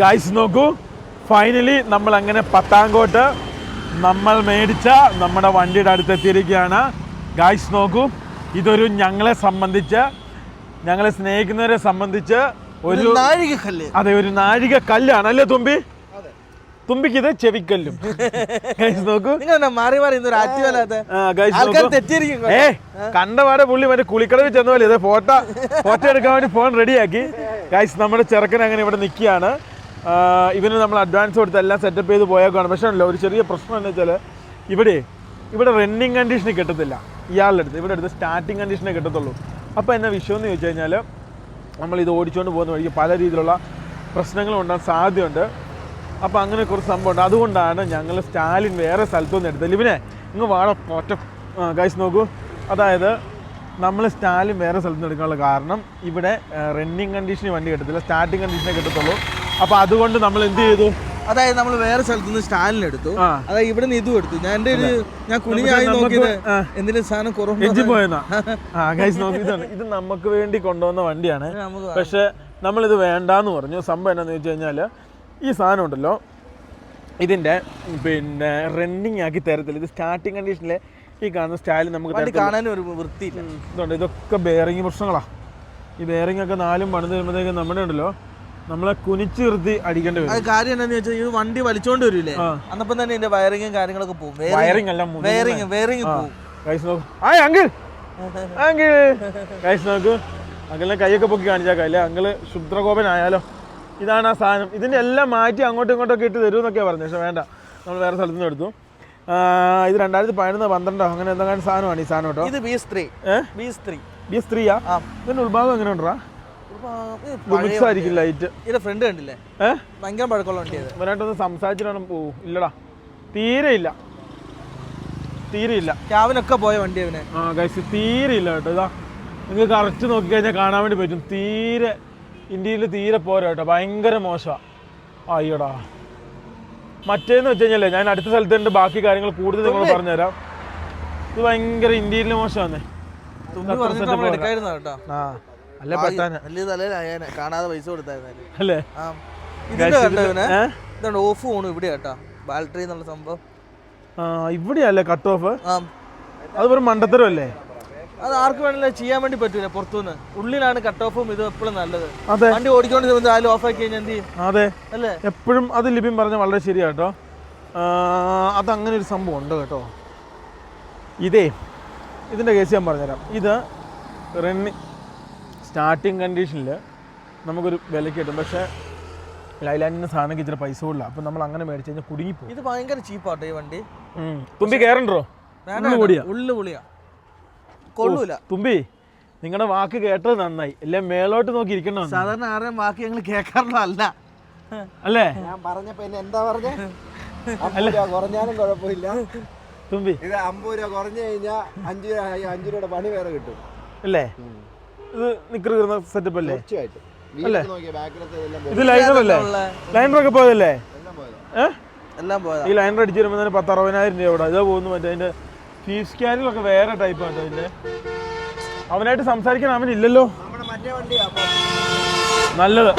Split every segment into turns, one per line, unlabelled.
Guys നോക്കൂ, finally നമ്മൾ അങ്ങനെ പത്താങ്കോട്ട് നമ്മൾ മേടിച്ച നമ്മുടെ വണ്ടിയുടെ അടുത്തെത്തിയിരിക്കുകയാണ്. ഗൈസ് നോക്കൂ, ഇതൊരു ഞങ്ങളെ സംബന്ധിച്ച്, ഞങ്ങളെ സ്നേഹിക്കുന്നവരെ സംബന്ധിച്ച് ഒരു
നാഴികക്കല്ല്.
അതെ, ഒരു നാഴിക കല്ലാണ് അല്ലേ തുമ്പി? തുമ്പിക്ക് ഇത് ചെവിക്കല്ലും. ഗൈസ് നോക്കൂ,
മാറി മാറി
കണ്ടപാടെ പുള്ളി മറ്റേ കുളിക്കടവിൽ ചെന്ന പോലെ ഇത് ഫോട്ടോ എടുക്കാൻ വേണ്ടി ഫോൺ റെഡിയാക്കി. ഗൈസ് നമ്മുടെ ചെറുക്കൻ അങ്ങനെ ഇവിടെ നിൽക്കുകയാണ്. ഇവന് നമ്മൾ അഡ്വാൻസ് കൊടുത്ത് എല്ലാം സെറ്റപ്പ് ചെയ്ത് പോയേക്കാണ്. പക്ഷേ അല്ല, ഒരു ചെറിയ പ്രശ്നം എന്ന് വെച്ചാൽ ഇവിടെ റണ്ണിങ് കണ്ടീഷന് കിട്ടത്തില്ല. ഇയാളുടെ അടുത്ത് ഇവിടെ അടുത്ത് സ്റ്റാർട്ടിങ് കണ്ടീഷനെ കിട്ടത്തുള്ളൂ. അപ്പോൾ എന്നാ വിഷയം എന്ന് ചോദിച്ചു കഴിഞ്ഞാൽ നമ്മളിത് ഓടിച്ചുകൊണ്ട് പോകുന്ന വഴിക്ക് പല രീതിയിലുള്ള പ്രശ്നങ്ങളും ഉണ്ടാകാൻ സാധ്യതയുണ്ട്. അപ്പോൾ അങ്ങനെ കുറച്ച് സംഭവമുണ്ട്. അതുകൊണ്ടാണ് ഞങ്ങൾ സ്റ്റാലിൻ വേറെ സ്ഥലത്തുനിന്ന് എടുത്തത്. ഇവനെ ഇങ്ങ് വാട പോറ്റ. ഗൈസ് നോക്കൂ, അതായത് നമ്മൾ സ്റ്റാലിൻ വേറെ സ്ഥലത്തുനിന്ന് എടുക്കാനുള്ള കാരണം ഇവിടെ റണ്ണിങ് കണ്ടീഷന് വണ്ടി കിട്ടത്തില്ല, സ്റ്റാർട്ടിങ് കണ്ടീഷനെ കിട്ടത്തുള്ളൂ. അപ്പോൾ അതുകൊണ്ട് നമ്മൾ എന്ത് ചെയ്തു,
അതായത് നമ്മൾ വേറെ സ്ഥലത്തുനിന്ന് സ്റ്റാലിൻ എടുത്തു, അതായത് ഇവിടെ നിന്ന് ഇതും എടുത്തു. ഞാൻ കുനിഞ്ഞായി നോക്കിയത് എന്തെങ്കിലും സാധനം കുറവ്
പോയെന്നാ. ഗൈസ് നോക്കി, ഇത് നമുക്ക് വേണ്ടി കൊണ്ടുവന്ന വണ്ടിയാണ്. പക്ഷെ നമ്മളിത് വേണ്ടാന്ന് പറഞ്ഞു. സംഭവം എന്താണെന്ന് വെച്ച് കഴിഞ്ഞാൽ ഈ സാധനം ഉണ്ടല്ലോ, ഇതിൻ്റെ പിന്നെ റണ്ണിങ് ആക്കി തരത്തില്ല. ഇത് സ്റ്റാർട്ടിങ് കണ്ടീഷനിലെ ഈ കാണുന്ന സ്റ്റാലിൻ നമുക്ക്
കാണാനും ഒരു വൃത്തിയില്ല.
ഇതുണ്ട്, ഇതൊക്കെ ബെയറിങ് പ്രശ്നങ്ങളാണ്. ഈ ബെയറിംഗ് ഒക്കെ നാലും പണിത് വരുമ്പോഴത്തേക്കും നമ്മുടെ ഉണ്ടല്ലോ നമ്മളെ കുനിച്ച് നിർത്തി അടിക്കേണ്ടി വരും.
അത് കാര്യം എന്താണെന്ന് വെച്ചാൽ ഈ വണ്ടി വലിച്ചോണ്ട് വരില്ലേ, അന്നപ്പം തന്നെ ഇതിന്റെ വയറിങ്ങും കാര്യങ്ങളൊക്കെ പോകും.
വയറിംഗ് അല്ല,
വയറിങ് പോകും.
ഗൈസ് നോക്ക്, അങ്കിൾ ഗൈസ് നോക്ക്, അങ്കിളിനെ കൈയൊക്കെ പൊക്കി കാണിച്ചാൽ അല്ലേ അങ്കിള് ക്ഷുദ്രകോപനായാലോ. ഇതാണ് ആ സാധനം. ഇതിൻ്റെ എല്ലാം മാറ്റി അങ്ങോട്ടും ഇങ്ങോട്ടൊക്കെ ഇട്ട് തരും എന്നൊക്കെയാണ് പറഞ്ഞത്. പക്ഷേ വേണ്ട, നമ്മൾ വേറെ സ്ഥലത്ത് നിന്ന് എടുത്തു. ഇത് 2011-12 അങ്ങനെ എന്തെങ്കിലും സാധനമാണ് ഈ സാധനം കേട്ടോ.
ഇത് BS3.
BS3 ഇതിന്റെ ഉൾഭാഗം എങ്ങനെ ഉണ്ടാ? മിക്സ് ആയിരിക്കും ലൈറ്റ്.
ഇതിന്റെ ഫ്രണ്ട് കണ്ടില്ലേ, ഭയങ്കര പഴക്കമുള്ള വണ്ടിയാണ്.
ഇവനായിട്ടൊന്ന് സംസാരിച്ചിട്ടാണ് പോവും. ഇല്ലടാ, തീരെ ഇല്ല.
ക്യാബിനൊക്കെ പോയ വണ്ടി അവനെ.
ഗൈസ് തീരെ ഇല്ല കേട്ടോ. ഇതാ നിങ്ങൾക്ക് കറക്റ്റ് നോക്കിക്കഴിഞ്ഞാൽ കാണാൻ വേണ്ടി പറ്റും. ഇന്ത്യയിൽ തീരെ പോരാ കേട്ടോ, ഭയങ്കര മോശമാണ്. അയ്യോടാ, മറ്റേന്ന് വെച്ച് കഴിഞ്ഞാലേ ഞാൻ അടുത്ത സ്ഥലത്തുണ്ട്, ബാക്കി കാര്യങ്ങൾ കൂടുതൽ നിങ്ങൾ പറഞ്ഞുതരാം. ഇത് ഭയങ്കര ഇന്ത്യയിൽ മോശമാണേ. അല്ലേ പറ്റാൻ
കാണാതെ പൈസ കൊടുത്തായിരുന്നു
അല്ലേ.
ഓഫ് പോണു ഇവിടെ കേട്ടോ, ബാറ്ററി എന്നുള്ള സംഭവം
ഇവിടെയല്ലേ കട്ട് ഓഫ്. അത് വെറും മണ്ടത്തരം അല്ലേ.
അത് ആർക്ക് വേണമെങ്കിലും ചെയ്യാൻ വേണ്ടി പറ്റൂല. പുറത്തുനിന്ന് ഉള്ളിലാണ് കട്ട് ഓഫും. ഇത് എപ്പോഴും നല്ലത്. വണ്ടി ഓടിക്കൊണ്ട് ആരും ഓഫ് ആക്കി കഴിഞ്ഞാൽ എന്ത് ചെയ്യും?
അതെ അല്ലേ, എപ്പോഴും അത് ലിബിൻ പറഞ്ഞ വളരെ ശരിയാ കേട്ടോ. അതങ്ങനെ ഒരു സംഭവം ഉണ്ട് കേട്ടോ. ഇതിൻ്റെ കേസ് ഞാൻ പറഞ്ഞുതരാം. ഇത് സ്റ്റാർട്ടിങ് കണ്ടീഷനിൽ നമുക്കൊരു വിലക്ക് കിട്ടും. പക്ഷേ ലൈലാൻഡിൻ്റെ സാധനം ഇച്ചിരി പൈസ കൂടുതലാണ്. അപ്പം നമ്മൾ അങ്ങനെ മേടിച്ച് കഴിഞ്ഞാൽ കുടുങ്ങിപ്പോകും.
ഇത് ഭയങ്കര ചീപ്പാട്ടോ ഈ വണ്ടി.
തുമ്പി കയറണ്ടോ?
ഉള്ളു പൊളിയാ, കൊള്ളൂല.
തുമ്പി, നിങ്ങളുടെ വാക്ക് കേട്ടത് നന്നായി. അല്ലെ മേലോട്ട് നോക്കി ഇരിക്കണോ?
സാധാരണ ആരെയും വാക്ക് ഞങ്ങൾ കേൾക്കാറുള്ളതല്ല
അല്ലേ.
ഞാൻ പറഞ്ഞപ്പോ എന്താ പറഞ്ഞേ?
കുറഞ്ഞാലും കുഴപ്പമില്ല
തുമ്പി.
ഇത് 50 രൂപ കുറഞ്ഞു കഴിഞ്ഞാൽ 5 രൂപയുടെ പണി വേറെ കിട്ടും
അല്ലേ. ഇത് നിൽക്കുന്ന സെറ്റപ്പ് അല്ലേ?
തീർച്ചയായിട്ടും.
ഇത് ലൈനറല്ലേ? ലൈനറൊക്കെ പോയതല്ലേ?
എല്ലാം പോയത്.
ഈ ലൈനർ അടിച്ചു വരുമ്പോൾ തന്നെ 10-60,000 രൂപ ഇവിടെ. ഇതാ പോകുന്നു. മറ്റേ അതിന്റെ ഫീസ് സ്കാനിലൊക്കെ വേറെ ടൈപ്പ് ആണ് അതിന്റെ. അവനായിട്ട് സംസാരിക്കാൻ അവനില്ലല്ലോ. നല്ലത്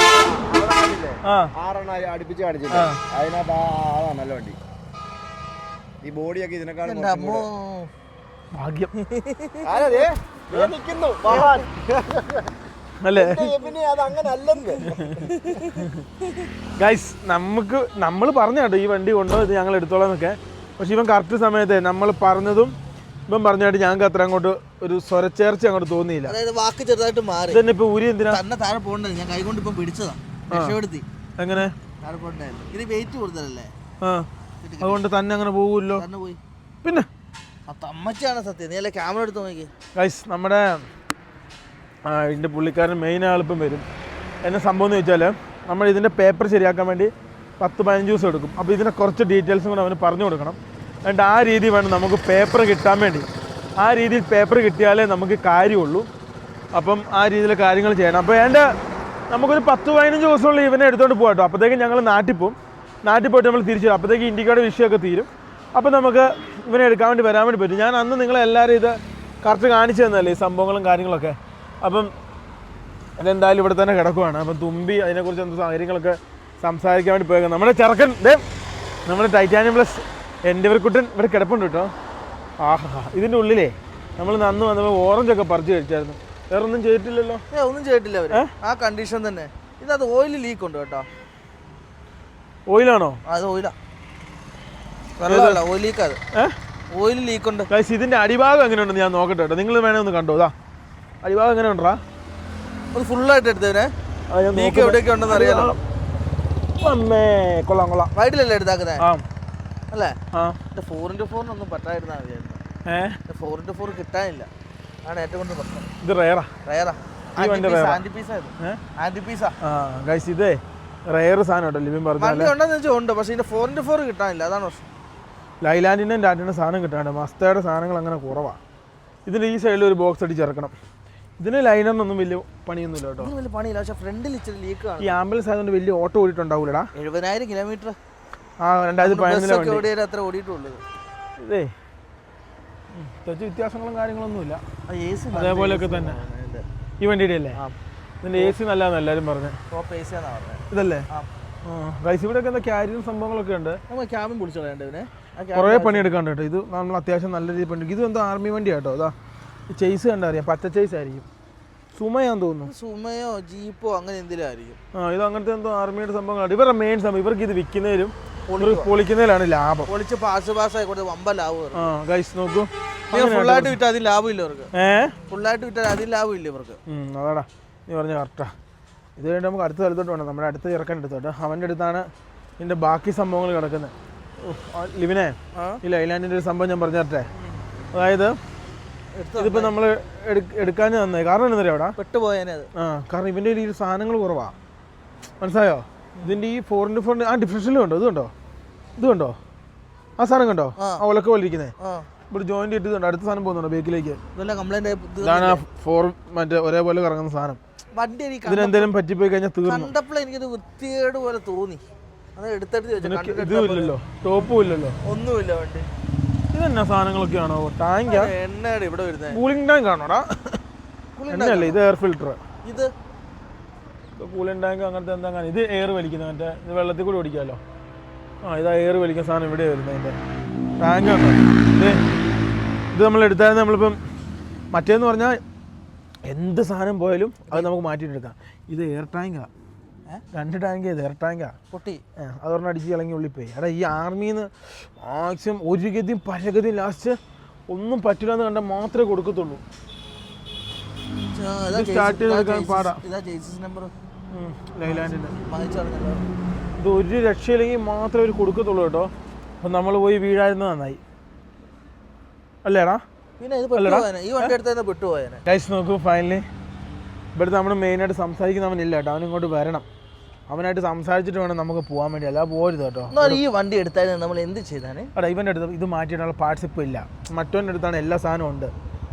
അടുപ്പിച്ച് കാണിച്ചില്ല. അതിനകത്ത് അതാണ് നല്ല വണ്ടി. ഈ ബോഡിയൊക്കെ ഇതിനെക്കാളും
ഭാഗ്യം
അല്ലേ. അതങ്ങനെ അല്ലെന്ന്
ഗൈസ്, നമ്മൾ പറഞ്ഞ കേട്ടോ ഈ വണ്ടി കൊണ്ടുപോയത് ഞങ്ങൾ എടുത്തോളാം എന്നൊക്കെ. പക്ഷെ ഇവൻ കറക്റ്റ് സമയത്ത് നമ്മൾ പറഞ്ഞതും ഇവൻ പറഞ്ഞായിട്ട് ഞങ്ങൾക്ക് അത്ര അങ്ങോട്ട് ഒരു സ്വരച്ചേർച്ച അങ്ങോട്ട് തോന്നിയില്ല.
വാക്ക് ചെറുതായിട്ട് മാറി.
ഇതന്നെ ഇപ്പൊ ഊരി എന്തിനാ
തന്നെ താഴെ പോകണ്ടത്? ഞാൻ കൈകൊണ്ട് ഇപ്പം പിടിച്ചതാ, രക്ഷപ്പെടുത്തി.
എങ്ങനെ
താഴെ പോകണ്ടായിരുന്നു. ഇത് വെയിറ്റ് കൂടുതലല്ലേ,
അതുകൊണ്ട് തന്നെ അങ്ങനെ പോകുമല്ലോ.
തന്നെ പോയി.
പിന്നെ
അമ്മച്ചാണ് സത്യം. നീ അല്ലേ ക്യാമറ എടുത്ത് നോക്കി.
ഗൈസ്, നമ്മുടെ ഇതിൻ്റെ പുള്ളിക്കാരൻ മെയിൻ ആളിപ്പം വരും. എന്നെ സംഭവം എന്ന് വെച്ചാൽ നമ്മൾ ഇതിൻ്റെ പേപ്പർ ശരിയാക്കാൻ വേണ്ടി 10-15 ദിവസം എടുക്കും. അപ്പോൾ ഇതിൻ്റെ കുറച്ച് ഡീറ്റെയിൽസും കൂടെ അവന് പറഞ്ഞു കൊടുക്കണം. എന്നിട്ട് ആ രീതി വേണം നമുക്ക് പേപ്പർ കിട്ടാൻ വേണ്ടി. ആ രീതിയിൽ പേപ്പർ കിട്ടിയാലേ നമുക്ക് കാര്യമുള്ളൂ. അപ്പം ആ രീതിയിൽ കാര്യങ്ങൾ ചെയ്യണം. അപ്പോൾ നമുക്കൊരു 10-15 ദിവസമുള്ള ഇവനെ എടുത്തുകൊണ്ട് പോകാം കേട്ടോ. അപ്പോഴത്തേക്കും ഞങ്ങൾ നാട്ടിൽ പോയിട്ട് നമ്മൾ തിരിച്ചു വരും. അപ്പോഴത്തേക്ക് ഇന്ത്യയുടെ വിഷയമൊക്കെ തീരും. അപ്പോൾ നമുക്ക് ഇവനെ എടുക്കാൻ വേണ്ടി വരാൻ വേണ്ടി പറ്റും. ഞാൻ അന്ന് നിങ്ങളെല്ലാവരും ഇത് കറക്റ്റ് കാണിച്ചു തന്നല്ലേ ഈ സംഭവങ്ങളും കാര്യങ്ങളൊക്കെ. അപ്പം അതെന്തായാലും ഇവിടെ തന്നെ കിടക്കുവാണ്. അപ്പം തുമ്പി അതിനെക്കുറിച്ച് എന്ത് കാര്യങ്ങളൊക്കെ സംസാരിക്കാൻ വേണ്ടി പോയേക്കാം. നമ്മുടെ ചെറുക്കൻ നമ്മുടെ ടൈറ്റാനിയം പ്ലസ് എൻഡവർക്കുട്ടൻ ഇവിടെ കിടപ്പുണ്ട് കേട്ടോ. ആഹാ, ഇതിൻ്റെ ഉള്ളിലേ നമ്മൾ നന്ന് വന്നപ്പോൾ ഓറഞ്ചൊക്കെ പറിച്ച് കഴിച്ചായിരുന്നു. വേറെ ഒന്നും ചെയ്തിട്ടില്ലല്ലോ?
ഒന്നും ചെയ്തിട്ടില്ല അവര്, ആ കണ്ടീഷൻ തന്നെ. ഇതിനകത്ത് ഓയിൽ ലീക്ക് ഉണ്ട് കേട്ടോ.
ഓയിലാണോ?
അത് ഓയിലാ, വെള്ളമല്ല, ഓയിൽ ലീക്ക്. അത് ഓയിൽ ലീക്ക് ഉണ്ട്.
ഇതിന്റെ അടിഭാഗം എങ്ങനെയുണ്ടെന്ന് ഞാൻ നോക്കട്ടെ കേട്ടോ. നിങ്ങൾ വേണേ ഒന്ന് കണ്ടോ. ഇതാ അടിഭാഗം എങ്ങനെ ഉണ്ടാ?
അത് ഫുള്ളായിട്ട് എടുത്തവനെ ലീക്ക് എവിടെയൊക്കെ ഉണ്ടെന്ന് അറിയാലോ.
കൊള്ളാം കൊള്ളാം.
വൈഡിലല്ലേ എടുത്താക്കുന്നേ അല്ലേ?
4x4
ഒന്നും പറ്റായിരുന്നാ വിചാരിച്ചു. 4x4 കിട്ടാനില്ല, ആണ് ഏറ്റവും കൂടുതൽ പ്രശ്നം.
ഇത് റയറാ. ഇതേ റയർ സാധനം കേട്ടോ. ലിവിൻ
പറഞ്ഞ ഉണ്ട്, പക്ഷേ ഇതിന്റെ 4x4 കിട്ടാനില്ല, അതാണ് പ്രശ്നം.
ലൈലാൻഡിൻ്റെ ടാറ്റിൻ്റെ സാധനം കിട്ടാണ്ട്. മസ്തയുടെ സാധനങ്ങൾ അങ്ങനെ കുറവാണ്. ഇതിൻ്റെ ഈ സൈഡിൽ ഒരു ബോക്സ് അടിച്ച് ഇറക്കണം. ഇതിന് ലൈനറിനൊന്നും വലിയ പണിയൊന്നുമില്ല കേട്ടോ.
വലിയ പണിയില്ല, പക്ഷേ ഫ്രണ്ടിൽ ഇച്ചിരി ലീക്ക് ആണ്.
ഈ ആംബുലൻസ് ആയതുകൊണ്ട് വലിയ ഓട്ടോ ഓടിയിട്ടുണ്ടാവൂലടാ.
70,000 കിലോമീറ്റർ.
2015
അത്ര ഓടിയിട്ടുള്ളത്.
ഇതേ പ്രത്യേകിച്ച് വ്യത്യാസങ്ങളും കാര്യങ്ങളൊന്നുമില്ല, അതേപോലെയൊക്കെ തന്നെ. ഈ വണ്ടിയുടെ അല്ലേ? ഇതിൻ്റെ AC നല്ലതാണെന്ന് എല്ലാവരും പറഞ്ഞു. ഇതല്ലേ ഗൈസ്? ഇവിടെയൊക്കെ എന്താ ക്യാരിയറും സംഭവങ്ങളൊക്കെ ഉണ്ട്.
ക്യാബിൻ പൊളിച്ചു കളയണ്ടേ?
കുറേ പണിയെടുക്കാണ്ട് കേട്ടോ. ഇത് നമ്മൾ അത്യാവശ്യം നല്ല രീതിയിൽ പണി. ഇത് എന്തോ ആർമി വണ്ടി കേട്ടോ. അതാ ചെയ്സ് കണ്ടറിയാം, പച്ച ചെയ്സ് ആയിരിക്കും. സുമയാന്ന് തോന്നുന്നു.
സുമയോ ജീപ്പോ അങ്ങനെ എന്തെങ്കിലും ആയിരിക്കും.
ഇത് അങ്ങനത്തെ എന്തോ ആർമിയുടെ സംഭവങ്ങളാണ്. ഇവരുടെ മെയിൻ സംഭവം ഇവർക്ക് ഇത് വിൽക്കുന്നതിലും പൊളിക്കുന്നതിലാണ് ലാഭം.
പൊളിച്ച് പാസ് കൊടുത്ത് വമ്പ ലാഭം.
ഗൈസ് നോക്കൂ,
ഫുള്ളായിട്ട് വിറ്റാൽ അതിൽ ലാഭമില്ല ഇവർക്ക്. ഫുള്ളായിട്ട് വിറ്റാൽ അതിൽ ലാഭമില്ല ഇവർക്ക്.
അതാടാ നീ പറഞ്ഞ കറക്റ്റാ. ഇത് കഴിഞ്ഞിട്ട് നമുക്ക് അടുത്ത സ്ഥലത്തോട്ട് വേണം. നമ്മുടെ അടുത്ത ചെറുക്കൻ എടുത്തോട്ടെ. അവൻ്റെ അടുത്താണ് ഇതിൻ്റെ ബാക്കി സംഭവങ്ങൾ കിടക്കുന്നത്. ലിവിനെ, ഈ ലൈലാൻഡിൻ്റെ ഒരു സംഭവം ഞാൻ പറഞ്ഞു തരട്ടെ. അതായത് ഇതിപ്പോൾ നമ്മൾ എടുക്കാൻ തന്നെ കാരണം എന്താ പറയുക, അവിടെ
പെട്ടുപോയാൽ
കാരണം ഇവൻ്റെ ഈ സാധനങ്ങൾ കുറവാണ്, മനസ്സിലായോ? ഇതിൻ്റെ ഈ 4x4 ആ ഡിഫറൻഷ്യലും ഉണ്ടോ? ഇത് കണ്ടോ? ആ സാധനം കണ്ടോ? ആ ഒലക്ക പോലെ ഇരിക്കുന്നത്. ഇവിടെ ജോയിന്റ് ഇട്ടിട്ടുണ്ട്. അടുത്ത സാധനം പോകുന്നുണ്ടോ ബേക്കിലേക്ക്? ഇതാണ് 4 മറ്റേ ഒരേപോലെ കറങ്ങുന്ന സാധനം. ഇതിനെന്തെങ്കിലും പറ്റിപ്പോയി കഴിഞ്ഞാൽ തീർന്നു.
എനിക്കത് വൃത്തികേട് പോലെ തോന്നി.
ഇതുമില്ലല്ലോ, ടോപ്പും ഇല്ലല്ലോ,
ഒന്നുമില്ല വണ്ടി.
ഇതെന്നാ സാധനങ്ങളൊക്കെയാണോ? ടാങ്കാ?
എണ്ണയുടെ ഇവിടെ വരുന്നത്
കൂളിംഗ് ടാങ്ക് ആണോടാ? എണ്ണയല്ലേ ഇത്? Air filter.
ഇത്
കൂളിംഗ് ടാങ്ക് അങ്ങനത്തെ എന്താ? ഇത് എയർ വലിക്കുന്നത്, മറ്റേ ഇത് വെള്ളത്തിൽ കൂടി ഓടിക്കാമല്ലോ. ഇതാ എയർ വലിക്കുന്ന സാധനം ഇവിടെ വരുന്നത്. അതിൻ്റെ ടാങ്ക് ആണ് ഇത്. നമ്മൾ എടുത്താൽ നമ്മളിപ്പം മറ്റേന്ന് പറഞ്ഞാൽ എന്ത് സാധനം പോയാലും അത് നമുക്ക് മാറ്റിയിട്ടെടുക്കാം. ഇത് എയർ ടാങ്കാ, 2 ടാങ്ക് ചെയ്ത് എയർ ടാങ്കാ. പൊട്ടി അതൊരെണ്ണം അടിച്ച് ഇളങ്ങി ഉള്ളിപ്പോയി. എടാ ഈ ആർമിയിൽ നിന്ന് മാക്സിമം ഒരു ഗതിയും പരഗതിയും ലാസ്റ്റ് ഒന്നും പറ്റില്ല എന്ന് കണ്ടാൽ മാത്രമേ കൊടുക്കത്തുള്ളൂ. സ്റ്റാർട്ട് ചെയ്തെടുക്കാൻ പാടാ. ലൈലാൻഡിൻ്റെ ഇത് ഒരു രക്ഷയില്ലെങ്കിൽ മാത്രമേ അവർ കൊടുക്കത്തുള്ളൂ കേട്ടോ. അപ്പം നമ്മൾ പോയി വീഴായിരുന്നത് നന്നായി അല്ലേടാ? ഗൈസ് നോക്കൂ, ഫൈനലി ഇവിടുത്തെ നമ്മൾ മെയിനായിട്ട് സംസാരിക്കുന്നവനില്ല കേട്ടോ. അവനിങ്ങോട്ട് വരണം, അവനായിട്ട് സംസാരിച്ചിട്ട് വേണം നമുക്ക് പോകാൻ വേണ്ടി, അല്ല പോരുത് കേട്ടോ.
ഈ വണ്ടി എടുത്താൽ നമ്മൾ എന്ത് ചെയ്താണ്?
എടാ ഇവൻ്റെ അടുത്ത് ഇത് മാറ്റിയിട്ടുള്ള പാർട്സ് ഇപ്പോൾ ഇല്ല. മറ്റവൻ്റെ അടുത്താണ് എല്ലാ സാധനവും ഉണ്ട്.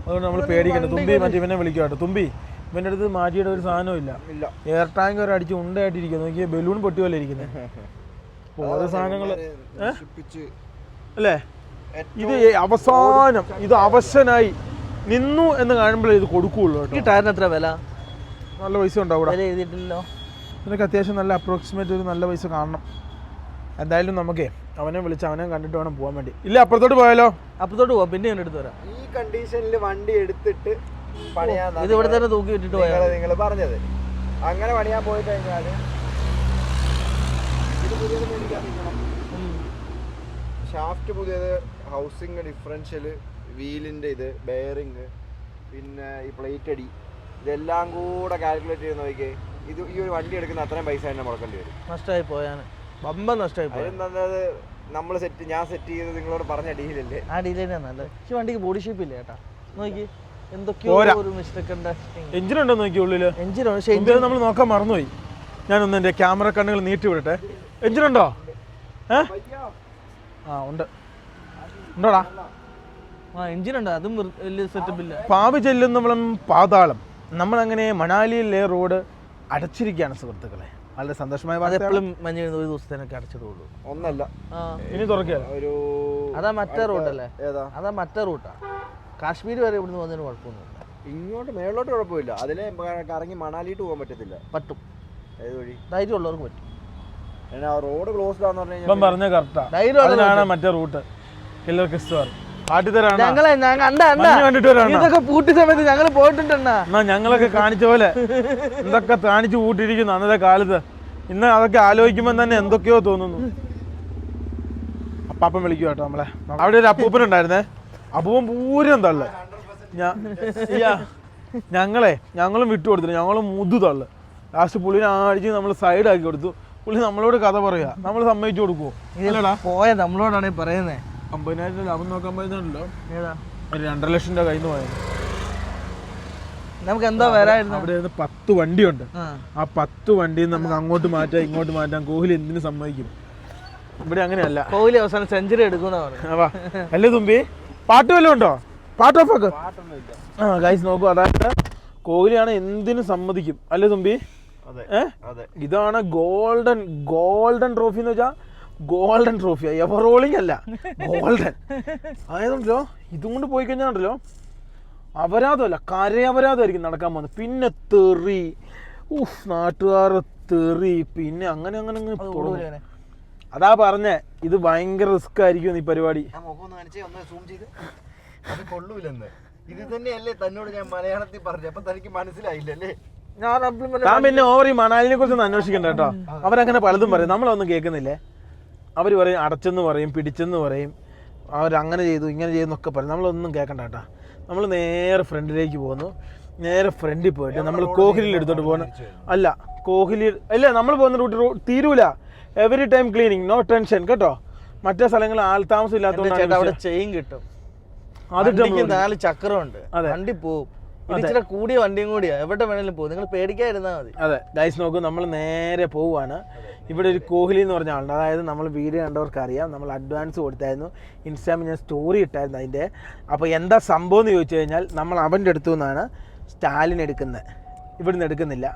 അതുകൊണ്ട് നമ്മൾ പേടിക്കണ്ട. തുമ്പി മറ്റേ ഇവനെ വിളിക്കുക കേട്ടോ. തുമ്പി ഇവൻ്റെ അടുത്ത് മാറ്റിയിട്ട് ഒരു സാധനവും ഇല്ല. എയർ ടാങ്ക് വരെ അടിച്ച് ഉണ്ടായിട്ടിരിക്കുന്നു. നോക്കിയാൽ ബലൂൺ പൊട്ടി പോലെ ഇരിക്കുന്നത്. ഓരോ സാധനങ്ങൾ അല്ലേ? ഇത് അവസാനം ഇത് അവശനായി നിന്നു എന്ന് കാണുമ്പോഴേ ഇത് കൊടുക്കുകയുള്ളൂ കേട്ടോ.
ഈ ടയറിന് എത്ര വില?
നല്ല പൈസ ഉണ്ടാവും ഇവിടെ.
എഴുതിയിട്ടില്ലല്ലോ.
ഇതിനൊക്കെ അത്യാവശ്യം നല്ല അപ്രോക്സിമേറ്റ് ഒരു നല്ല പൈസ കാണണം. എന്തായാലും നമുക്കേ അവനെ വിളിച്ച് അവനെ കണ്ടിട്ട് വേണം പോകാൻ വേണ്ടി. ഇല്ല അപ്പുറത്തോട്ട് പോയാലോ?
അപ്പുറത്തോട്ട് പോവാം, പിന്നെ എടുത്ത് വരാം.
ഈ കണ്ടീഷനിൽ വണ്ടി എടുത്തിട്ട് പണിയാൻ
ഇത് ഇവിടെ തന്നെ തൂക്കി വിട്ടിട്ട് പോയാൽ
നിങ്ങൾ പറഞ്ഞത് അങ്ങനെ പണിയാൻ പോയി കഴിഞ്ഞാൽ ഇത് പുതിയത് മേടിക്കാൻ നിൽക്കണം. ഷാഫ്റ്റ് പുതിയത്, ഹൗസിങ് ഡിഫറൻഷ്യൽ, വീലിൻ്റെ ഇത്, ബെയറിങ്, പിന്നെ ഈ പ്ലേറ്റ് അടി, ഇതെല്ലാം കൂടെ കാൽക്കുലേറ്റ് ചെയ്ത് നോക്കിയേ. ഇത് ഈ ഒരു വണ്ടി എടുക്കുന്ന അത്രയും പൈസ തന്നെ മുടക്കേണ്ടി വരും.
നഷ്ടമായി പോയാണ്, ബമ്പം നഷ്ടമായി പോയി.
അതെന്താ ഞാൻ സെറ്റ് ചെയ്ത് നിങ്ങളോട് പറഞ്ഞ ഡീലല്ലേ?
ആ ഡീൽ തന്നെയാണ് നല്ലത്. പക്ഷെ വണ്ടിക്ക് ബോഡി ഷേപ്പ് ഇല്ല കേട്ടാ. നോക്കി എന്തൊക്കെയോ ഒരു മിസ്റ്റേക്ക് ഉണ്ട്.
എഞ്ചിനുണ്ടോ നോക്കി ഉള്ളില്?
എഞ്ചിനുണ്ട്, പക്ഷേ
എഞ്ചിൻ നമ്മൾ നോക്കാൻ മറന്നുപോയി. ഞാനൊന്ന് എൻ്റെ ക്യാമറ കണ്ണുകൾ നീട്ടി വിടട്ടെ. എഞ്ചിനുണ്ടോ? ഉണ്ട്. ഉണ്ടോടാ?
എഞ്ചിനുണ്ട്, അതും വലിയ സെറ്റപ്പ് ഇല്ല.
പാവി ചെല്ലുന്നവളും പാതാളം. നമ്മളങ്ങനെ മണാലിയിലെ റോഡ് അടച്ചിരിക്കുകയാണ് സുഹൃത്തുക്കളെ. വളരെ സന്തോഷമായ
എപ്പോഴും മഞ്ഞ ഒരു ദിവസത്തേനൊക്കെ അടച്ചിടുള്ളൂ.
ഒന്നല്ല,
ഇനി തുറക്കുകയല്ല.
അതാ മറ്റേ റൂട്ടല്ലേ? അതാ മറ്റേ റൂട്ടാ. കാശ്മീർ വരെ ഇവിടുന്ന് പോകുന്നതിന് കുഴപ്പമൊന്നുമില്ല.
ഇങ്ങോട്ട് മേളിലോട്ട് കുഴപ്പമില്ല. അതിലെ കറങ്ങി മണാലിയിട്ട് പോകാൻ പറ്റത്തില്ല.
പറ്റും.
ഏത് വഴി?
ധൈര്യമുള്ളവർക്ക് പറ്റും.
റോഡ് ക്ലോസ്ഡ് ആന്ന് പറഞ്ഞു
ഇപ്പം പറഞ്ഞ കറക്റ്റാ. അതിനാണ് മറ്റേ റൂട്ട് കില്ലർ ക്രിസ്റ്റോർ കാട്ടിത്തരാണ്. കണ്ടിട്ട് വരാണ്
ഇതൊക്കെ പൂട്ടി സമയത്ത് ഞങ്ങൾ പോയിട്ടുണ്ടെന്നാ.
എന്നാ ഞങ്ങളൊക്കെ കാണിച്ച പോലെ എന്തൊക്കെ കാണിച്ചു കൂട്ടിയിരിക്കുന്നു അന്നത്തെ കാലത്ത്. ഇന്ന് അതൊക്കെ ആലോചിക്കുമ്പോൾ തന്നെ എന്തൊക്കെയോ തോന്നുന്നു. അപ്പാപ്പൻ വിളിക്കുക കേട്ടോ നമ്മളെ. അവിടെ ഒരു അപ്പൂപ്പനുണ്ടായിരുന്നേ. അപ്പൂപ്പൻ പൂരം തള്ളു. ഞങ്ങളും വിട്ടു കൊടുത്തില്ല. ഞങ്ങളും മുതു തള്ളു. ലാസ്റ്റ് പുള്ളിനെ അടിച്ച് നമ്മൾ സൈഡാക്കി കൊടുത്തു. പുള്ളി നമ്മളോട് കഥ പറയുക. നമ്മൾ സമ്മതിച്ചു കൊടുക്കുവോ? ഇല്ലടാ
പോയ നമ്മളോടാണ് പറയുന്നത്.
50,000 ലാഭം നോക്കാൻ പറ്റുന്നുണ്ടല്ലോ. ഒരു 2.5 ലക്ഷം രൂപ കയ്യിൽ നിന്ന് പോയത്.
നമുക്ക് എന്താ വരായിരുന്നു?
അവിടെ 10 വണ്ടിയുണ്ട്. ആ 10 വണ്ടിയിൽ നമുക്ക് അങ്ങോട്ട് മാറ്റാം ഇങ്ങോട്ട് മാറ്റാം. കോഹ്ലി എന്തിനു സമ്മതിക്കും? ഇവിടെ അങ്ങനെയല്ല.
കോഹ്ലി അവസാനം സെഞ്ചുറി എടുക്കുന്ന
അല്ലേ തുമ്പി? പാട്ട് വല്ലതും ഉണ്ടോ? പാട്ട് ഓഫ് ആ ഗൈസ് നോക്കൂ. അതായത് കോഹ്ലിയാണ് എന്തിനും സമ്മതിക്കും അല്ലേ തുമ്പി? ഇതാണ് ഗോൾഡൻ ട്രോഫി എന്ന് വെച്ചാൽ ഗോൾഡൻ ട്രോഫി. എവർ റോളിംഗ് അല്ല, ഗോൾഡൻ. അതായതുണ്ടല്ലോ ഇതും കൊണ്ട് പോയി കഴിഞ്ഞാണ്ടല്ലോ അപരാധമല്ല, കരയപരാധമായിരിക്കും നടക്കാൻ പോകുന്നത്. പിന്നെ തെറി, നാട്ടുകാർ തെറി, പിന്നെ അങ്ങനെ അങ്ങനെ അങ്ങനെ. അതാ പറഞ്ഞേ ഇത് ഭയങ്കര റിസ്ക് ആയിരിക്കും ഈ പരിപാടി.
ഇത് തന്നെയല്ലേ തന്നോട് ഞാൻ മലയാളത്തിൽ പറഞ്ഞു. അപ്പൊ തനിക്ക് മനസ്സിലായില്ലല്ലേ?
ഞാൻ പിന്നെ ഓവർ ഈ മണാലിനെ കുറിച്ചൊന്നും അന്വേഷിക്കണ്ട കേട്ടോ. അവരങ്ങനെ പലതും പറയും, നമ്മളൊന്നും കേൾക്കുന്നില്ലേ. അവർ പറയും അടച്ചെന്ന് പറയും, പിടിച്ചെന്ന് പറയും, അവരങ്ങനെ ചെയ്തു ഇങ്ങനെ ചെയ്തു എന്നൊക്കെ പറയും. നമ്മളൊന്നും കേൾക്കണ്ട കേട്ടോ. നമ്മൾ നേരെ ഫ്രണ്ടിലേക്ക് പോകുന്നു. നേരെ ഫ്രണ്ടിൽ പോയിട്ട് നമ്മൾ കോഹ്ലിയിൽ എടുത്തോട്ട് പോകുന്നു. അല്ല കോഹ്ലി അല്ല നമ്മൾ പോകുന്ന റൂട്ട് തീരൂല. Every time cleaning, no tension കേട്ടോ. മറ്റേ സ്ഥലങ്ങളിൽ ആൾതാമസം ഇല്ലാത്തതുകൊണ്ട്
അവിടെ ചെയിൻ കിട്ടും. അതിട്ട് 4 ചക്രമുണ്ട്, വണ്ടി പോവും. ഇച്ചിരി കൂടിയ വണ്ടിയും കൂടിയാ, എവിടെ വേണേലും പോകും. നിങ്ങൾ പേടിക്കാതിരുന്നാൽ മതി.
അതെ ഗൈസ് നോക്കൂ, നമ്മൾ നേരെ പോവുകയാണ്. ഇവിടെ ഒരു കോഹ്ലി എന്ന് പറഞ്ഞ ആളുണ്ട്. അതായത് നമ്മൾ വീഡിയോ കണ്ടവർക്ക് അറിയാം, നമ്മൾ അഡ്വാൻസ് കൊടുത്തായിരുന്നു. ഇൻസ്റ്റാഗ്രാമിൽ ഞാൻ സ്റ്റോറി ഇട്ടായിരുന്നു അതിൻ്റെ. അപ്പോൾ എന്താ സംഭവം എന്ന് ചോദിച്ചു കഴിഞ്ഞാൽ നമ്മൾ അവൻ്റെ അടുത്തു നിന്നാണ് സ്റ്റാലിൻ എടുക്കുന്നത്, ഇവിടുന്ന് എടുക്കുന്നില്ല.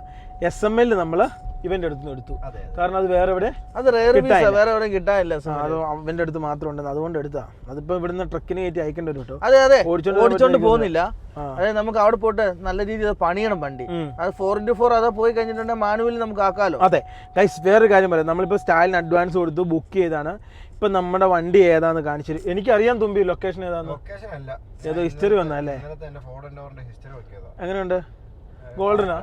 SML നമ്മൾ ഇവൻ്റെ അടുത്ത് നിന്ന് എടുത്തു. കാരണം അത് വേറെ എവിടെ
വേറെ എവിടെ കിട്ടാനില്ല.
അത് അവൻ്റെ അടുത്ത് മാത്രം ഉണ്ടെന്ന്, അതുകൊണ്ട് എടുത്താ. അതിപ്പോ ഇവിടുന്ന് ട്രക്കിന് കയറ്റി അയക്കേണ്ടി വരും കേട്ടോ.
അതെ ഓടിച്ചോണ്ട് പോകുന്നില്ല. അതായത് നമുക്ക് അവിടെ പോയിട്ട് നല്ല രീതിയിൽ പണിയണം വണ്ടി. അത് 4x4 അതാ പോയി കഴിഞ്ഞിട്ടുണ്ടെങ്കിൽ മാനുവലി നമുക്ക് ആക്കാലോ.
അതെ ഗൈസ്, വേറൊരു കാര്യം പറയാം. നമ്മളിപ്പോൾ സ്റ്റാലിന് അഡ്വാൻസ് കൊടുത്തു, ബുക്ക് ചെയ്താണ്. ഇപ്പൊ നമ്മുടെ വണ്ടി ഏതാന്ന് കാണിച്ചു. എനിക്കറിയാൻ തുമ്പി ലൊക്കേഷൻ ഏതാന്ന്. ഏതോ ഹിസ്റ്ററി വന്നല്ലേ? എങ്ങനെയുണ്ട്? ഗോൾഡനാ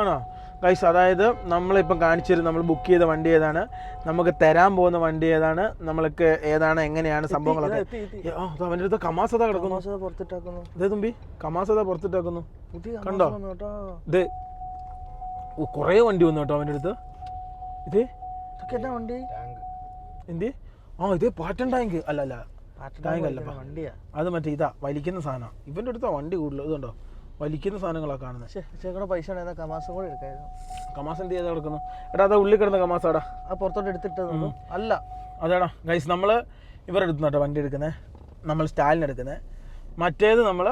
ആണോ ഗൈസ്? അതായത് നമ്മളിപ്പം കാണിച്ചു തരും നമ്മൾ ബുക്ക് ചെയ്ത വണ്ടി ഏതാണ്, നമുക്ക് തരാൻ പോകുന്ന വണ്ടി ഏതാണ്, നമ്മൾക്ക് ഏതാണ്, എങ്ങനെയാണ് സംഭവങ്ങളൊക്കെ. അവൻ്റെ അടുത്ത് കമാസ് അതാ കിടക്കുന്നു. ഇതേ തുമ്പി കമാസ് അതാ പുറത്തിട്ടാക്കുന്നു. കണ്ടോ? ഇത് കുറേ വണ്ടി വന്നു കേട്ടോ അവൻ്റെ അടുത്ത്. ഇത്
വണ്ടി
എന്ത്? ഇത് പാറ്റൻ ടാങ്ക് അല്ല ടാങ്ക് അല്ല
വണ്ടിയാ.
അത് മറ്റേ ഇതാ വലിക്കുന്ന സാധനം. ഇവൻ്റെ അടുത്താ വണ്ടി കൂടുതൽ. ഇതുണ്ടോ വലിക്കുന്ന സാധനങ്ങളാണ് കാണുന്നത്.
പൈസ കമാസം കൂടെ എടുക്കായിരുന്നു.
കമാസ് എന്ത് ചെയ്താ കിടക്കുന്നു? എടാ അതാ ഉള്ളിൽ കിടന്ന കമാസാടാ,
ആ പുറത്തോട്ട് എടുത്തിട്ടത് അല്ല.
അതാടാ ഗൈസ്, നമ്മൾ ഇവരെടുത്തു കേട്ടോ വണ്ടി എടുക്കുന്നത്. നമ്മൾ സ്റ്റാലിന് എടുക്കുന്നത്. മറ്റേത് നമ്മൾ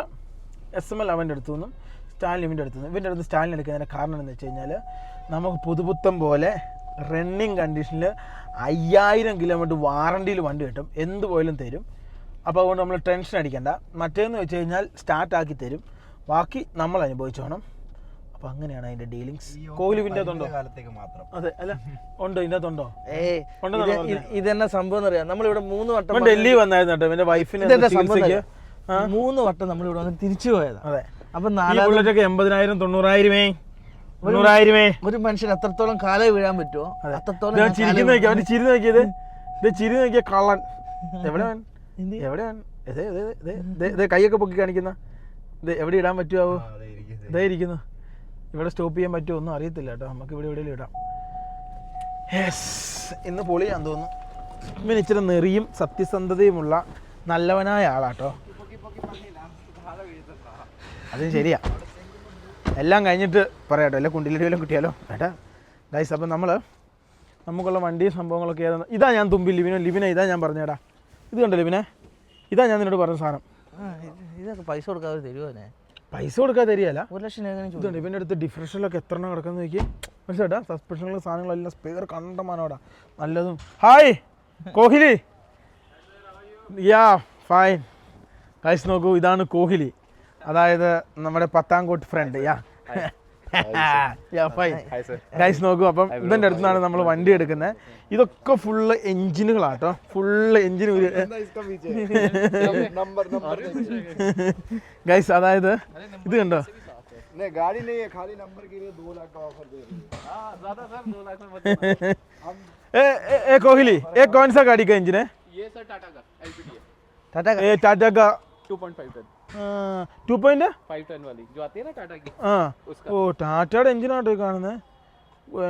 SML അവൻ്റെ അടുത്തു നിന്നും സ്റ്റാലിൻ ഇവൻ്റെ അടുത്തു നിന്നും. ഇവൻ്റെ അടുത്ത് സ്റ്റാലിൻ എടുക്കുന്നതിൻ്റെ കാരണം എന്താണെന്ന് വെച്ച് കഴിഞ്ഞാൽ നമുക്ക് പുതുപുത്തം പോലെ റണ്ണിങ് കണ്ടീഷനിൽ 5000 കിലോമീറ്റർ വാറണ്ടിയിൽ വണ്ടി കിട്ടും, എന്ത് പോയാലും തരും. അപ്പോൾ അതുകൊണ്ട് നമ്മൾ ടെൻഷൻ അടിക്കണ്ട. മറ്റേന്ന് വെച്ച് കഴിഞ്ഞാൽ സ്റ്റാർട്ടാക്കി തരും, ബാക്കി നമ്മൾ അനുഭവിച്ചോണം. അപ്പൊ അങ്ങനെയാണ് അതിന്റെ ഡീലിങ്സ്. കോഹ്ലിന്റെ ഉണ്ടോ? അതെ അല്ല ഉണ്ടോ? ഇതിന്റെ അകത്തുണ്ടോ?
ഇതെന്നെ സംഭവം അറിയാം. നമ്മളിവിടെ 3 വട്ടം
ഡൽഹി വന്നായിരുന്നു കേട്ടോ എന്റെ വൈഫിന്
3 വട്ടം നമ്മളിവിടെ വന്ന് തിരിച്ചു പോയതാ.
അതെ.
അപ്പൊ
80,000 90,000
ഒരു മനുഷ്യൻ എത്രത്തോളം കാലേ വീഴാൻ പറ്റുമോ അത്രത്തോളം.
ചിരി നോക്കിയത്, ഇത് ചിരി നോക്കിയ കള്ളൻ. എവിടെയാണ് കൈയൊക്കെ പൊക്കി കാണിക്കുന്ന? ഇത് എവിടെ ഇടാൻ പറ്റുമോ? ഇതേ ഇരിക്കുന്നു. ഇവിടെ സ്റ്റോപ്പ് ചെയ്യാൻ പറ്റുമോ ഒന്നും അറിയത്തില്ല കേട്ടോ. നമുക്ക് ഇവിടെ എവിടെയെങ്കിലും ഇടാം. യെസ്, ഇന്ന് പൊളിയാന്ന് തോന്നുന്നു. ഇവന് ഇച്ചിരി നെറിയും സത്യസന്ധതയുമുള്ള നല്ലവനായ ആളാട്ടോ. അതും ശരിയാ. എല്ലാം കഴിഞ്ഞിട്ട് പറയാട്ടോ, അല്ല കുണ്ടിലടിയെല്ലാം കിട്ടിയാലോ ഏട്ടാ ഗൈസ്. അപ്പം നമുക്കുള്ള വണ്ടിയും സംഭവങ്ങളൊക്കെ ഏതാണ്? ഇതാ ഞാൻ തുമ്പി ലിവിനെ ഇതാ ഞാൻ പറഞ്ഞേടാ. ഇത് കണ്ടോ ലിവിനെ? ഇതാ ഞാൻ നിന്നോട് പറഞ്ഞ സാധനം.
ഇതൊക്കെ പൈസ കൊടുക്കാതെ തരുമോ?
പൈസ കൊടുക്കാതെ തരികയല്ല,
1 ലക്ഷം
ഇതുണ്ട് ഇവൻ്റെ അടുത്ത്. ഡിഫറൻഷ്യലൊക്കെ എത്ര എണ്ണം കിടക്കുന്നത് നോക്കി മനസ്സിലാട്ടാ. സസ്പെൻഷനുള്ള സാധനങ്ങളെല്ലാം സ്പെയർ കണ്ടമാനോടാ നല്ലതും. ഹായ് കോഹ്ലി. യാ ഫൈൻ ഗൈസ്. നോക്കൂ, ഇതാണ് കോഹ്ലി, അതായത് നമ്മുടെ പത്താംകോട്ട് ഫ്രണ്ട്. യാ ഗൈസ് നോക്കൂ, അപ്പം ഇവന്റെ അടുത്താണ് നമ്മൾ വണ്ടി എടുക്കുന്നത്. ഇതൊക്കെ ഫുള്ള് എഞ്ചിനുകളാട്ടോ, ഫുള്ള് എഞ്ചിൻ. ഗൈസ് അതായത് ഇത് കണ്ടോ,
गाड़ी नहीं है, खाली नंबर के लिए 2 लाख का ऑफर दे रही
ए कोहली, ये कौन सा गाड़ी का इंजन है?
ये सर टाटा का LPD है,
टाटा का
2.5 टन
2.5
टन वाली जो आती है ना टाटा की, उसका।
ഓ ടാറ്റയുടെ എഞ്ചിനാട്ടോ ഈ കാണുന്നത്.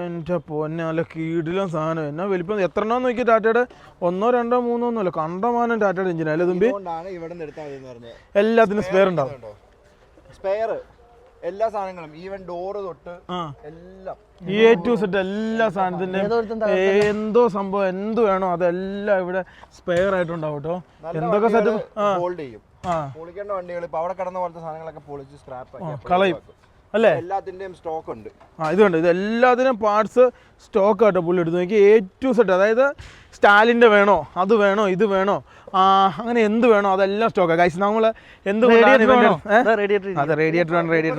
എൻ്റെ പൊന്നെ, നല്ല കീടിലും സാധനം. എന്നാ വലിപ്പം, എത്ര എണ്ണം നോക്കി ടാറ്റയുടെ? 1 2 3 ഒന്നുമല്ല, കണ്ടമാനം ടാറ്റയുടെ എഞ്ചിനാ അല്ലേ തുമ്പി? എല്ലാത്തിനും സ്പെയർ ഉണ്ടാവും.
സ്പെയർ എല്ലാ സാധനങ്ങളും, ഈവൻ ഡോറ് തൊട്ട് എല്ലാം
A to Z എല്ലാ സാധനത്തിന്റെയും എന്തോ സംഭവം എന്ത് വേണോ അതെല്ലാം ഇവിടെ സ്പെയർ ആയിട്ടുണ്ടാവും കേട്ടോ. എന്തൊക്കെ സെറ്റപ്പ്
ഹോൾഡ് ചെയ്യും. പൊളിക്കേണ്ട വണ്ടികൾ ഇപ്പൊ അവിടെ കിടന്ന പോലത്തെ സാധനങ്ങളൊക്കെ പൊളിച്ച് സ്ക്രാപ്പ്
കളയും അല്ലേ?
എല്ലാത്തിന്റെയും സ്റ്റോക്ക് ഉണ്ട്.
ഇതുണ്ട്, ഇത് എല്ലാത്തിനും പാർട്സ് സ്റ്റോക്ക് ആട്ടോ പുള്ളി എടുത്ത് നോക്കി. A to Z, അതായത് സ്റ്റാലിൻ്റെ വേണോ, അത് വേണോ, ഇത് വേണോ, അങ്ങനെ എന്ത് വേണോ അതെല്ലാം സ്റ്റോക്കാണ്. ഗൈസ് നമ്മൾ എന്ത് അതെ റേഡിയേറ്റർ വേണം, റേഡിയേറ്റർ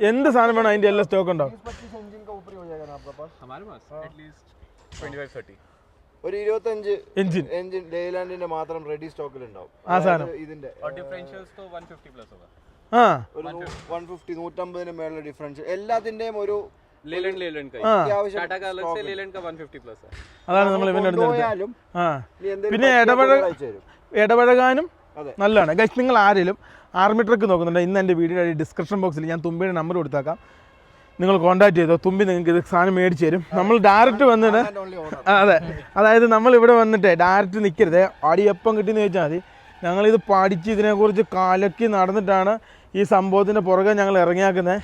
എന്ത് സാധനം വേണം അതിൻ്റെ എല്ലാം സ്റ്റോക്ക് ഉണ്ടാവും.
ഒരു 25
എഞ്ചിൻ
ലെയ്ലാൻഡിന്റെ മാത്രം റെഡി സ്റ്റോക്കിൽ ഉണ്ടാവും.
ആ സാധനം
ഇതിന്റെ
ഡിഫറൻഷ്യൽസ് 150 പ്ലസ് होगा,
ഒരു 150 150 മേലുള്ള ഡിഫറൻഷ്യൽ എല്ലാത്തിന്റെയും ഒരു
लेलैंड का टाटा का अलग से लेलैंड का 150 प्लस है.
അതാണ് നമ്മൾ ഇവന്റെ അടുത്ത്. പിന്നെ ഇടപഴകാനും നല്ലതാണ്. ഗൈസ് നിങ്ങൾ ആരെങ്കിലും ആർമി ട്രക്ക് നോക്കുന്നുണ്ട്, ഇന്ന് എൻ്റെ വീഡിയോയുടെ ഡിസ്ക്രിപ്ഷൻ ബോക്സിൽ ഞാൻ തുമ്പിയുടെ നമ്പർ കൊടുത്തേക്കാം, നിങ്ങൾ കോൺടാക്ട് ചെയ്തോ. തുമ്പി നിങ്ങൾക്ക് ഇത് സാധനം മേടിച്ച് തരും. നമ്മൾ ഡയറക്റ്റ് വന്നിട്ട് അതെ, അതായത് നമ്മൾ ഇവിടെ വന്നിട്ട് ഡയറക്റ്റ് നിൽക്കരുത്, ആടി എപ്പം കിട്ടിയെന്ന് ചോദിച്ചാൽ മതി. ഞങ്ങളിത് പഠിച്ച് ഇതിനെക്കുറിച്ച് കലക്കി നടന്നിട്ടാണ് ഈ സംഭവത്തിൻ്റെ പുറകെ ഞങ്ങൾ ഇറങ്ങിയാക്കുന്നത്.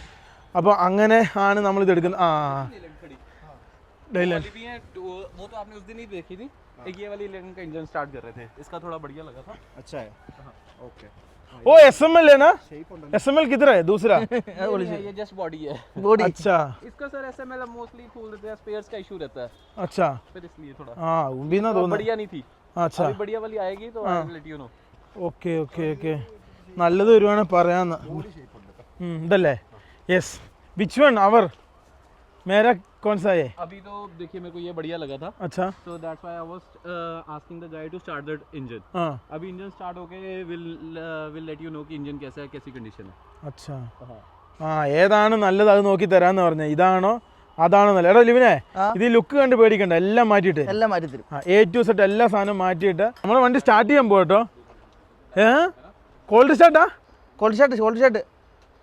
അപ്പോൾ അങ്ങനെ ആണ് നമ്മളിത് എടുക്കുന്നത്.
डेलैंड वो तो आपने उस दिन ही देखी थी, एक ये वाली लेलैंड का इंजन स्टार्ट कर रहे थे, इसका थोड़ा बढ़िया लगा था.
अच्छा है, ओके.
ओ SML है ना? SML किधर है दूसरा?
ये जस्ट बॉडी है.
अच्छा,
इसका सर SML मोस्टली खोल देते हैं, स्पेयर्स का इशू रहता है.
अच्छा,
फिर इसलिए थोड़ा
भी ना दोनों
बढ़िया नहीं थी.
अच्छा,
अभी बढ़िया वाली आएगी तो I will let you know.
Okay okay okay, നല്ലത് വരുവാണെങ്കിൽ പറയാന്ന്. ഇതല്ലേ? യെസ്. വിച്ച് വൺ അവർ मेरा कौन सा है?
अभी तो देखिए मेरे को ये बढ़िया लगा था.
अच्छा,
so that's why I was asking the guy to start that engine. अभी इंजन स्टार्ट होके will let you know कि इंजन कैसा है, कैसी कंडीशन है.
अच्छा, ഏതാണ് നല്ലത് അത് നോക്കി തരാന്ന് പറഞ്ഞ. ഇതാണോ അതാണോ നല്ലത്? എടാ ലിവിനെ, ഇത് ലുക്ക് കണ്ട് പേടിക്കണ്ട, എല്ലാം മാറ്റിയിട്ട്
എല്ലാം മാറ്റി തരും.
A to Z എല്ലാ സാധനവും മാറ്റിയിട്ട് നമ്മളെ വണ്ടി സ്റ്റാർട്ട് ചെയ്യാൻ പോകട്ടോ. കോൾഡ് സ്റ്റാർട്ടാ?
കോൾഡ് ഷർട്ട്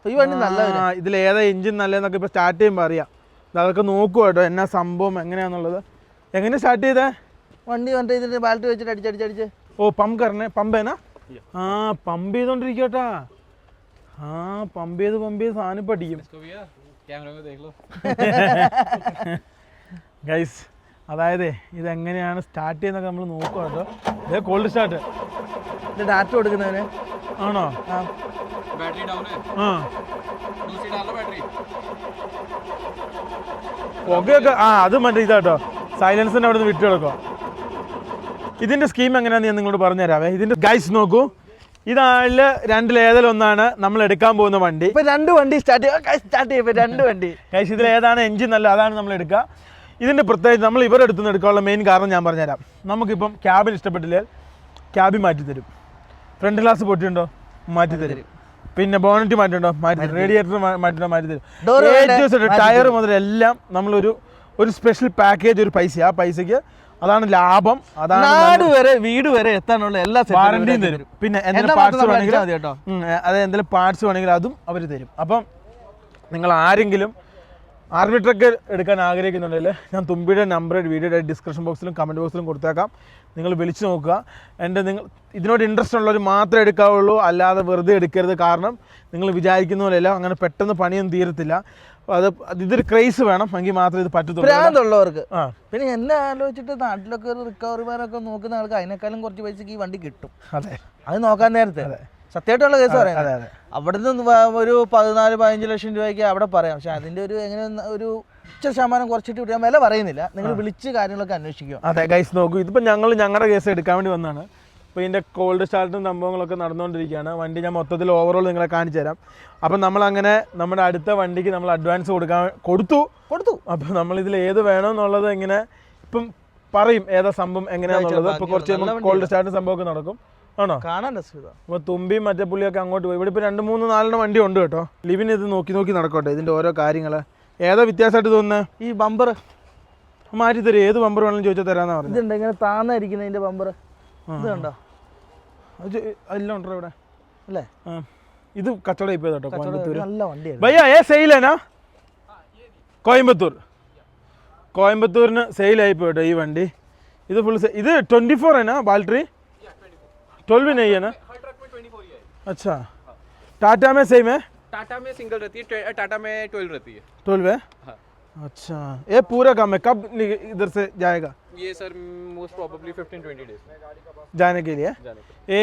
ഈ വണ്ടി നല്ല.
ഇതിൽ ഏതാ എഞ്ചിൻ നല്ലതെന്നൊക്കെ ഇപ്പോൾ സ്റ്റാർട്ട് ചെയ്യുമ്പോൾ അറിയാം. അതൊക്കെ നോക്കുക കേട്ടോ, എന്നാ സംഭവം എങ്ങനെയാണെന്നുള്ളത്. എങ്ങനെ സ്റ്റാർട്ട് ചെയ്തേ
വണ്ടി? വന്നിട്ട് ഇതിന്റെ ബാലറ്റ് വെച്ചിട്ട് അടിച്ചടിച്ചടിച്ച്
ഓ പമ്പ് കറണേ, പമ്പേനാ? പമ്പ് ചെയ്തോണ്ടിരിക്കട്ടാ. പമ്പ് ചെയ്ത് സാധനം പഠിക്കും. ഗൈസ് അതായത് ഇതെങ്ങനെയാണ് സ്റ്റാർട്ട് ചെയ്യുന്നതൊക്കെ നമ്മൾ നോക്കുക കേട്ടോ. ഇതേ കോൾഡ് സ്റ്റാർട്ട്
ഡാറ്റ കൊടുക്കുന്നവന്
ആണോ?
बैटरी डाउन है, दूसरी डालो बैटरी.
പുകയൊക്കെ അത് മറ്റേ ഇതാട്ടോ, സൈലൻസിൻ്റെ അവിടെ നിന്ന് വിട്ടു കിടക്കുക. ഇതിൻ്റെ സ്കീം എങ്ങനെയാണെന്ന് ഞാൻ നിങ്ങളോട് പറഞ്ഞുതരാവേ. ഇതിൻ്റെ ഗൈസ് നോക്കൂ, ഇതായാലും രണ്ടിലേതിലൊന്നാണ് നമ്മൾ എടുക്കാൻ പോകുന്ന വണ്ടി.
ഇപ്പൊ 2 വണ്ടി സ്റ്റാർട്ട് ചെയ്യുമ്പോൾ 2 വണ്ടി
ഗൈസ് ഇതിൽ ഏതാണ് എഞ്ചിൻ നല്ല അതാണ് നമ്മൾ എടുക്കുക. ഇതിൻ്റെ പ്രത്യേകിച്ച് നമ്മൾ ഇവരുടെ അടുത്ത് നിന്ന് എടുക്കാനുള്ള മെയിൻ കാരണം ഞാൻ പറഞ്ഞുതരാം. നമുക്കിപ്പം ക്യാബിൻ ഇഷ്ടപ്പെട്ടില്ലേ, ക്യാബിൻ മാറ്റി തരും. ഫ്രണ്ട് ഗ്ലാസ് പൊട്ടിയുണ്ടോ, മാറ്റി തരും. പിന്നെ ബോണറ്റ് മാറ്റിണ്ടോ, മാറ്റി തരും. റേഡിയേറ്റർ മാറ്റിണ്ടോ, മാറ്റി തരും. ടയർ മുതൽ എല്ലാം നമ്മളൊരു സ്പെഷ്യൽ പാക്കേജ്, ഒരു പൈസ, ആ പൈസക്ക് അതാണ് ലാഭം. അതാണ്
വീട് വരെ എത്താനുള്ള എല്ലാ
വാറണ്ടിയും തരും. പിന്നെ എന്തെങ്കിലും പാർട്സ് വേണമെങ്കിൽ എന്തെങ്കിലും പാർട്സ് വേണമെങ്കിൽ അതും അവർ തരും. അപ്പം നിങ്ങൾ ആരെങ്കിലും ആർമി ട്രക്ക് എടുക്കാൻ ആഗ്രഹിക്കുന്നുണ്ടെങ്കിൽ ഞാൻ തുമ്പിയുടെ നമ്പർ വീഡിയോയുടെ ഡിസ്ക്രിപ്ഷൻ ബോക്സിലും കമൻറ്റ് ബോക്സിലും കൊടുത്തേക്കാം. നിങ്ങൾ വിളിച്ച് നോക്കുക. നിങ്ങൾ ഇതിനോട് ഇൻട്രസ്റ്റ് ഉള്ളവർ മാത്രമേ എടുക്കാവുള്ളൂ, അല്ലാതെ വെറുതെ എടുക്കരുത്. കാരണം നിങ്ങൾ വിചാരിക്കുന്ന പോലെയല്ല, അങ്ങനെ പെട്ടെന്ന് പണിയൊന്നും തീരത്തില്ല. ഇതൊരു ക്രേസ് വേണം, എങ്കിൽ മാത്രമേ ഇത്
പറ്റത്തുള്ളവർക്ക്. പിന്നെ എന്നെ ആലോചിച്ചിട്ട് നാട്ടിലൊക്കെ ഒരു റിക്കവറിമാരൊക്കെ നോക്കുന്ന ആൾക്ക് അതിനേക്കാളും കുറച്ച് പൈസക്ക് ഈ വണ്ടി കിട്ടും.
അതെ,
അത് നോക്കാൻ നേരത്തെ സത്യമായിട്ടുള്ള കേസ് പറയാം. അവിടെ നിന്ന് ഒരു 14-15 ലക്ഷം രൂപയ്ക്ക് അവിടെ പറയാം. പക്ഷെ അതിന്റെ ഒരു എങ്ങനെ ഒരു ഇച്ചിരി ശതമാനം കുറച്ചിട്ട് ഞാൻ വില പറയുന്നില്ല. നിങ്ങൾ വിളിച്ച് കാര്യങ്ങളൊക്കെ അന്വേഷിക്കുക.
അതെ ഗൈസ് നോക്കൂ, ഇതിപ്പോൾ ഞങ്ങളുടെ കേസ് എടുക്കാൻ വേണ്ടി വന്നതാണ്. അപ്പോൾ ഇതിൻ്റെ കോൾഡ് സ്റ്റാർട്ടും സംഭവങ്ങളൊക്കെ നടന്നുകൊണ്ടിരിക്കുകയാണ്. വണ്ടി ഞാൻ മൊത്തത്തിൽ ഓവറോൾ നിങ്ങളെ കാണിച്ചു തരാം. അപ്പം നമ്മളങ്ങനെ നമ്മുടെ അടുത്ത വണ്ടിക്ക് നമ്മൾ അഡ്വാൻസ് കൊടുത്തു. അപ്പോൾ നമ്മളിതിൽ ഏത് വേണമെന്നുള്ളത് ഇങ്ങനെ ഇപ്പം പറയും ഏതാ സംഭവം എങ്ങനെയാണെന്നുള്ളത്. ഇപ്പോൾ കുറച്ച് കോൾഡ് സ്റ്റാർട്ടും സംഭവമൊക്കെ നടക്കും. ആണോ?
കാണാൻ
അപ്പോൾ തുമ്പിയും മറ്റേ പുള്ളിയൊക്കെ അങ്ങോട്ട് പോയി. ഇവിടെ ഇപ്പോൾ 2-3-4 വണ്ടി ഉണ്ട് കേട്ടോ. ലിവിൻ ഇത് നോക്കി നടക്കട്ടെ ഇതിൻ്റെ ഓരോ കാര്യങ്ങൾ. ഏതാ വ്യത്യാസമായിട്ട് തോന്നുന്നത്?
ഈ ബമ്പർ
മാറ്റി തരും. ഏത് ബമ്പർ വേണമെങ്കിലും ചോദിച്ചാൽ തരാമെന്നാ പറഞ്ഞത്.
ഇതുണ്ട് ഇങ്ങനെ താന്നിരിക്കുന്നതിന്റെ ബമ്പർ. ഇത് കണ്ടോ?
എല്ലാം ഉണ്ടോ ഇവിടെ
അല്ലേ?
ഇത് കച്ചവടം ഇപ്പോൾ കേട്ടോ കോയമ്പത്തൂർ.
നല്ല വണ്ടിയാണ്.
ഭയ്യ സെയിലേനാ? കോയമ്പത്തൂരിന് സെയിലായിപ്പോ കേട്ടോ ഈ വണ്ടി. ഇത് ഫുൾ ഇത് 24 है ना बैटरी? 12 नहीं है ना? अच्छा टाटा में सेम है?
टाटा में सिंगल रहती है, टाटा में 12 रहती है।
12 है? अच्छा ये पूरा काम है. कब इधर से जाएगा?
ये सर मोस्ट प्रोबेबली 15-20 डेज
जाने के लिए. ये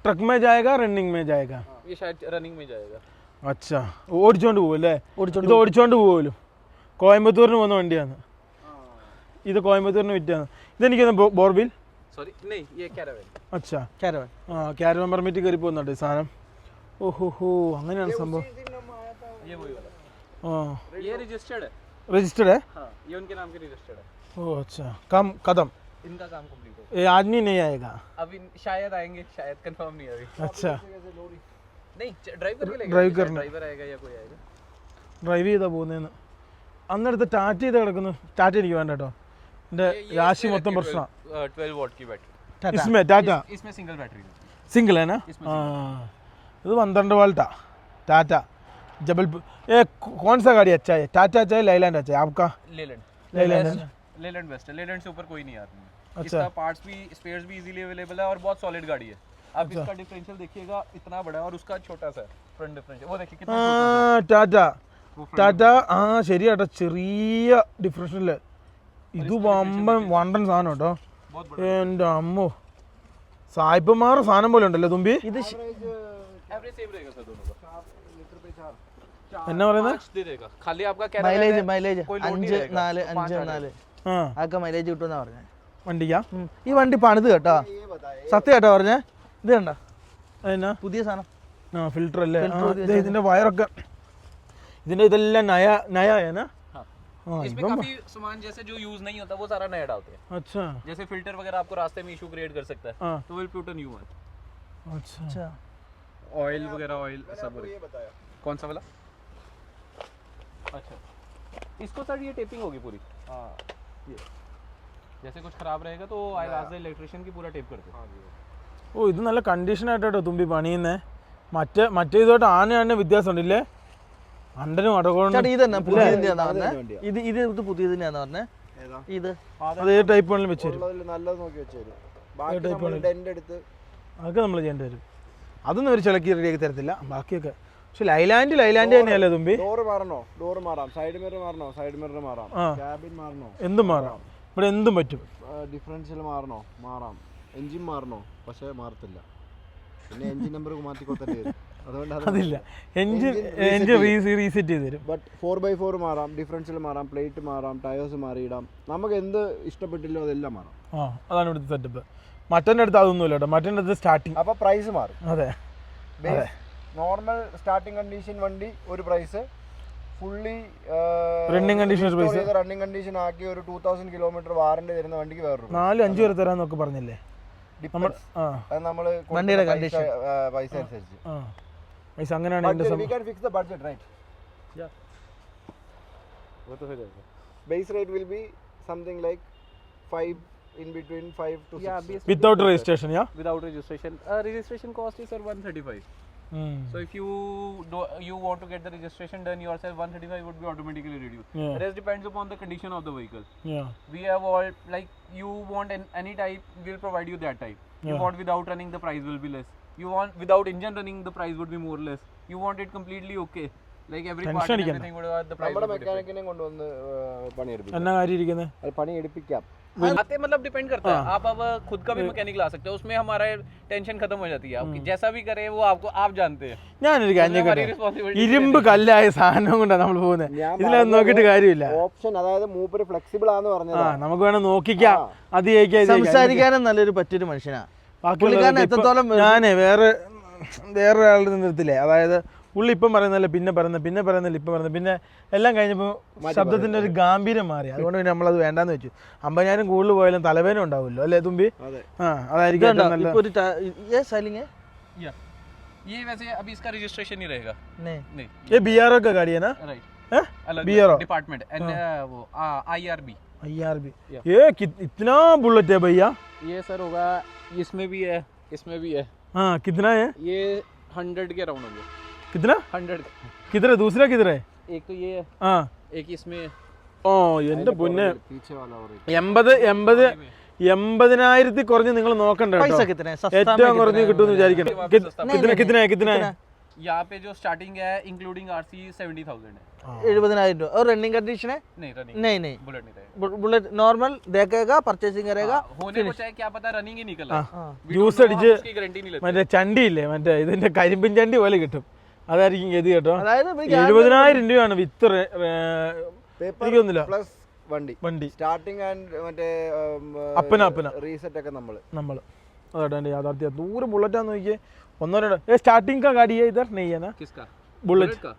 ट्रक में जाएगा रनिंग में जाएगा?
ये शायद रनिंग में जाएगा.
अच्छा ഓടിച്ചോണ്ട് പോകുമല്ലേ? ഇത് ഓടിച്ചോണ്ട് പോകുമല്ലോ. കോയമ്പത്തൂരിന് പോകുന്ന വണ്ടിയാണ് ഇത്. കോയമ്പത്തൂരിന് വിറ്റാണ്. ഇതെനിക്കൊന്ന് ബോർബിൽ.
सॉरी नहीं, ये कैरावैन.
अच्छा
കാരവൻ.
ക്യാരവൻ പെർമിറ്റ് കയറി പോകുന്നുണ്ട് ഈ സാധനം. ഓഹോ അങ്ങനെയാണ് സംഭവം.
ये वही वाला.
ये
रजिस्टर्ड है.
रजिस्टर्ड है?
हाँ, ये उनके नाम के रजिस्टर्ड है.
ओह अच्छा. कदम
इनका काम कंप्लीट हो
ये आदमी नहीं आएगा?
अभी शायद आएंगे, शायद कंफर्म नहीं है अभी.
अच्छा
नहीं ड्राइव करके लेगा.
ड्राइव करना.
ड्राइवर आएगा या कोई आएगा.
ഡ്രൈവ് ചെയ്താ പോകുന്നതെന്ന്. അന്നെടുത്ത് ടാറ്റ ചെയ്ത് കിടക്കുന്നു. ടാറ്റ എനിക്ക് വേണ്ട കേട്ടോ. എൻ്റെ രാശി മൊത്തം പ്രശ്നമാണ്.
12 वॉट की बैटरी.
इसमें टाटा
इसमें सिंगल बैटरी है.
सिंगल है ना? ഇത് 12 വോൾട്ടാ ടാറ്റ जबलपुर. ये कौन सा गाड़ी अच्छा है? टाटा अच्छा है लैलैंड अच्छा है आपका?
लेलैंड बेस्ट है. लेलैंड से ऊपर कोई नहीं आता. इसका पार्ट्स भी स्पेयर्स भी इजीली अवेलेबल है और बहुत सॉलिड गाड़ी है. आप इसका डिफरेंशियल देखिएगा इतना बड़ा है और उसका छोटा सा है फ्रंट डिफरेंशियल. वो देखिए कितना ടാറ്റ
ശരിയാട്ടോ. ചെറിയ ഡിഫറൻഷ്യല്. ഇത് വണ്ടൻ സാധനം കേട്ടോ. എൻ്റെ അമ്മോ സായിപ്പന്മാരുടെ സാധനം പോലെ ഉണ്ടല്ലോ തുമ്പി.
ഇത്
एवरेज सेम रहेगा सर दोनों का.
എന്നാ പറയുന്നത്?
5 दे देगा खाली आपका
മൈലേജ് 5-4 ആക്കെ മൈലേജ് കിട്ടുമെന്നാ പറഞ്ഞേ
വണ്ടിക്കാ.
ഈ വണ്ടി പണിത് കേട്ടോ. സത്യം കേട്ടോ പറഞ്ഞേ. ഇത് കണ്ട
എന്നാ
പുതിയ സാധനം.
ഫിൽറ്റർ അല്ലേ? ഇതിന്റെ വയറൊക്കെ ഇതിന്റെ ഇതെല്ലാം നയാ.
इसमें काफी सामान जैसे जो यूज नहीं होता वो सारा नया डालते हैं.
अच्छा
जैसे फिल्टर वगैरह आपको रास्ते में इशू क्रिएट कर सकता है तो will put a new one.
अच्छा
ऑयल वगैरह ऑयल सब. कौन सा वाला? अच्छा इसको सर ये टेपिंग होगी पूरी. ये जैसे कुछ खराब रहेगा तो आई आस्क द इलेक्ट्रिशियन की पूरा टेप कर दो.
ഓ ഇത് നല്ല കണ്ടീഷൻ ആയിട്ടോ തുമ്പി പണിയുന്നേ. മറ്റേ ഇതോട്ട് ആന വ്യത്യാസമുണ്ടല്ലേ? അണ്ടനും അടകോണ്ടും.
ഇത് തന്നെ പുതിയതിന്റെയാന്ന് പറഞ്ഞേ. ഇത് പുതിയതിന്റെയാന്ന് പറഞ്ഞേ. ഇത്
അതേ ടൈപ്പ് വേണമെങ്കിലും വെച്ച് തരും.
നല്ലത് നോക്കി വെച്ച് തരും. ബാക്കി നമ്മൾ ഡെന്റ് എടുത്ത്
അതൊക്കെ നമ്മൾ ചെയ്യേണ്ടി വരും. അതൊന്നും ഒരു ചിലക്ക് റെഡിയാക്കി തരത്തില്ല ബാക്കിയൊക്കെ. പക്ഷെ ലൈലാൻഡ് തന്നെയല്ലേ തുമ്പി?
ഡോറ് മാറണോ? ഡോറ് മാറാം. സൈഡ് മിറർ മാറണോ? സൈഡ് മിറർ മാറാം. ക്യാബിൻ മാറണോ?
എന്തും മാറാം. ഇവിടെ എന്തും പറ്റും.
ഡിഫറൻഷ്യൽ മാറണോ? മാറാം. എഞ്ചിൻ മാറണോ? പക്ഷേ മാറത്തില്ല. പിന്നെ എഞ്ചിൻ നമ്പർ മാറ്റി കൊടുത്തേണ്ടി വരും. അതുകൊണ്ട്
അതില്ല. എഞ്ചിൻ റീസെറ്റ് ചെയ്ത് തരും.
ബട്ട് 4x4 മാറാം. ഡിഫറൻഷ്യൽ മാറാം. പ്ലേറ്റ് മാറാം. ടയേഴ്സ് മാറിയിടാം. നമുക്ക് എന്ത് ഇഷ്ടപ്പെട്ടില്ലോ അതെല്ലാം മാറാം.
അതാണ് ഇവിടുത്തെ സെറ്റപ്പ്. മറ്റൻ്റെ അടുത്ത് അതൊന്നുമില്ല കേട്ടോ. മറ്റൻ്റെ അടുത്ത് സ്റ്റാർട്ടിങ്.
അപ്പോൾ പ്രൈസ് മാറും.
അതെ
നോർമൽ സ്റ്റാർട്ടിംഗ് കണ്ടീഷൻ വണ്ടി ഒരു price. Fully
running condition
running condition ആക്കി ഒരു 2000 കിലോമീറ്റർ വാറണ്ടി തരുന്ന വണ്ടിക്ക് വേറൊരു
4-5 വരെ തരാന്നൊക്കെ പറഞ്ഞില്ലേ നമ്മൾ?
വണ്ടിയുടെ കണ്ടീഷൻ
പൈസ അനുസരിച്ച്
പൈസ അങ്ങനെയാണ്.
we can fix the budget, right?
Yeah. वो तो हो जाएगा.
Base rate will be something like 5 in between 5 to 6.
Yeah,
without registration.
Without registration. Registration cost is sir 135. So if you want to get the registration done yourself, 135 would be automatically reduced. The rest depends upon the condition of the vehicle. We have all like you want any type, we'll provide you that type. You want without running, the price will be less. You want without engine running, the price would be more or less. You want it completely okay, like every part and everything would have the price.
നമ്മുടെ മെക്കാനിക്കിനെ കൊണ്ടുവന്ന് പണി എടുപ്പിക്കാം.
എന്നാ കാര്യം ഇരിക്കുന്നത്?
അത് പണി എടുപ്പിക്കാം.
आते मतलब डिपेंड करता है. आप अब खुद का भी मैकेनिक ला सकते हो. उसमें हमारा टेंशन खत्म हो जाती है. आप जैसा भी करे वो आपको आप जानते हैं.
ഞാനൊരു കാര്യം ഇരുമ്പ് കല്ലായ സാധനം കൊണ്ടാണ് നമ്മൾ പോകുന്നത്. ഇതിലൊന്നും നോക്കിയിട്ട് കാര്യമില്ല.
ഓപ്ഷൻ അതായത് മൂപ്പര് ഫ്ലെക്സിബിൾ ആണെന്ന് പറഞ്ഞത്.
നമുക്ക് വേണം നോക്കിക്കാം. അത്
സംസാരിക്കാനും നല്ലൊരു പറ്റിയൊരു മനുഷ്യനാ. പുള്ളിക്കാരൻ എത്രത്തോളം
ഞാനേ വേറൊരാളുടെ നിർത്തില്ലേ, അതായത് പുള്ളി ഇപ്പം പറയുന്നല്ല പിന്നെ പറയുന്നില്ല ഇപ്പം പറയുന്നത്, പിന്നെ എല്ലാം കഴിഞ്ഞപ്പോൾ ശബ്ദത്തിൻ്റെ ഒരു ഗാംഭീര്യം മാറി. അതുകൊണ്ട് പിന്നെ നമ്മളത് വേണ്ടാന്ന് വെച്ചു. 50,000 കൂടുതൽ പോയാലും തലവേദന ഉണ്ടാവുമല്ലോ അല്ലേ തുമ്പി? അതായിരിക്കും നല്ല.
ये वैसे अभी इसका रजिस्ट्रेशन नहीं रहेगा. नहीं.
ये BRO का गाड़ी है ना?
राइट.
अलग BRO
डिपार्टमेंट वो IRB.
ये इतना बुलेट है भैया?
ये सर होगा, इसमें भी है, इसमें भी है.
हाँ, कितना है?
ये 100 के राउंड होंगे.
कितना?
100.
किधर है दूसरा, किधर है?
एक तो ये है.
हाँ,
एक इसमें है.
ഓ എൻ്റെ പൊന്നെ,
पीछे वाला और
80,000 കുറഞ്ഞ് നിങ്ങൾ നോക്കണ്ട
പൈസ
കേട്ടോ.
കിട്ടുന്നേ
ഏറ്റവും കുറഞ്ഞ് കിട്ടുമെന്ന് വിചാരിക്കണം. കിतना है?
यहाँ पे जो स्टार्टिंग है इंक्लूडिंग RC 70,000 है.
70,000 रൂപ और रनिंग कंडीशन है?
नहीं रनिंग
नहीं
बुलेट नहीं रहेगा.
बुलेट नॉर्मल देखेगा, परचेसिंग करेगा,
होने को चाहे क्या पता रनिंग ही निकल आए.
ജ്യൂസ് അടിച്ച്
उसकी गारंटी नहीं लेते.
മറ്റേ ചണ്ടിയില്ലേ, മറ്റേ ഇതിന്റെ കരിമ്പിൻ ചണ്ടി പോലെ കിട്ടും. അതായിരിക്കും ഗതി കേട്ടോ.
അതായത്
70,000 രൂപയാണ് വിത്ത്
पेपर
എനിക്കൊന്നുമില്ല
प्लस വണ്ടി സ്റ്റാർട്ടിംഗ് ആൻഡ് മറ്റേ
അപ്പന
റീസെറ്റ് ഒക്കെ
നമ്മൾ അതാണ് യാഥാർത്ഥ്യം. ദൂരം ബുള്ളറ്റാന്ന് നോക്കിയേ, 1-2 स्टार्टिंग का गाड़ी है इधर नहीं है ना?
किसका?
बुलेट
का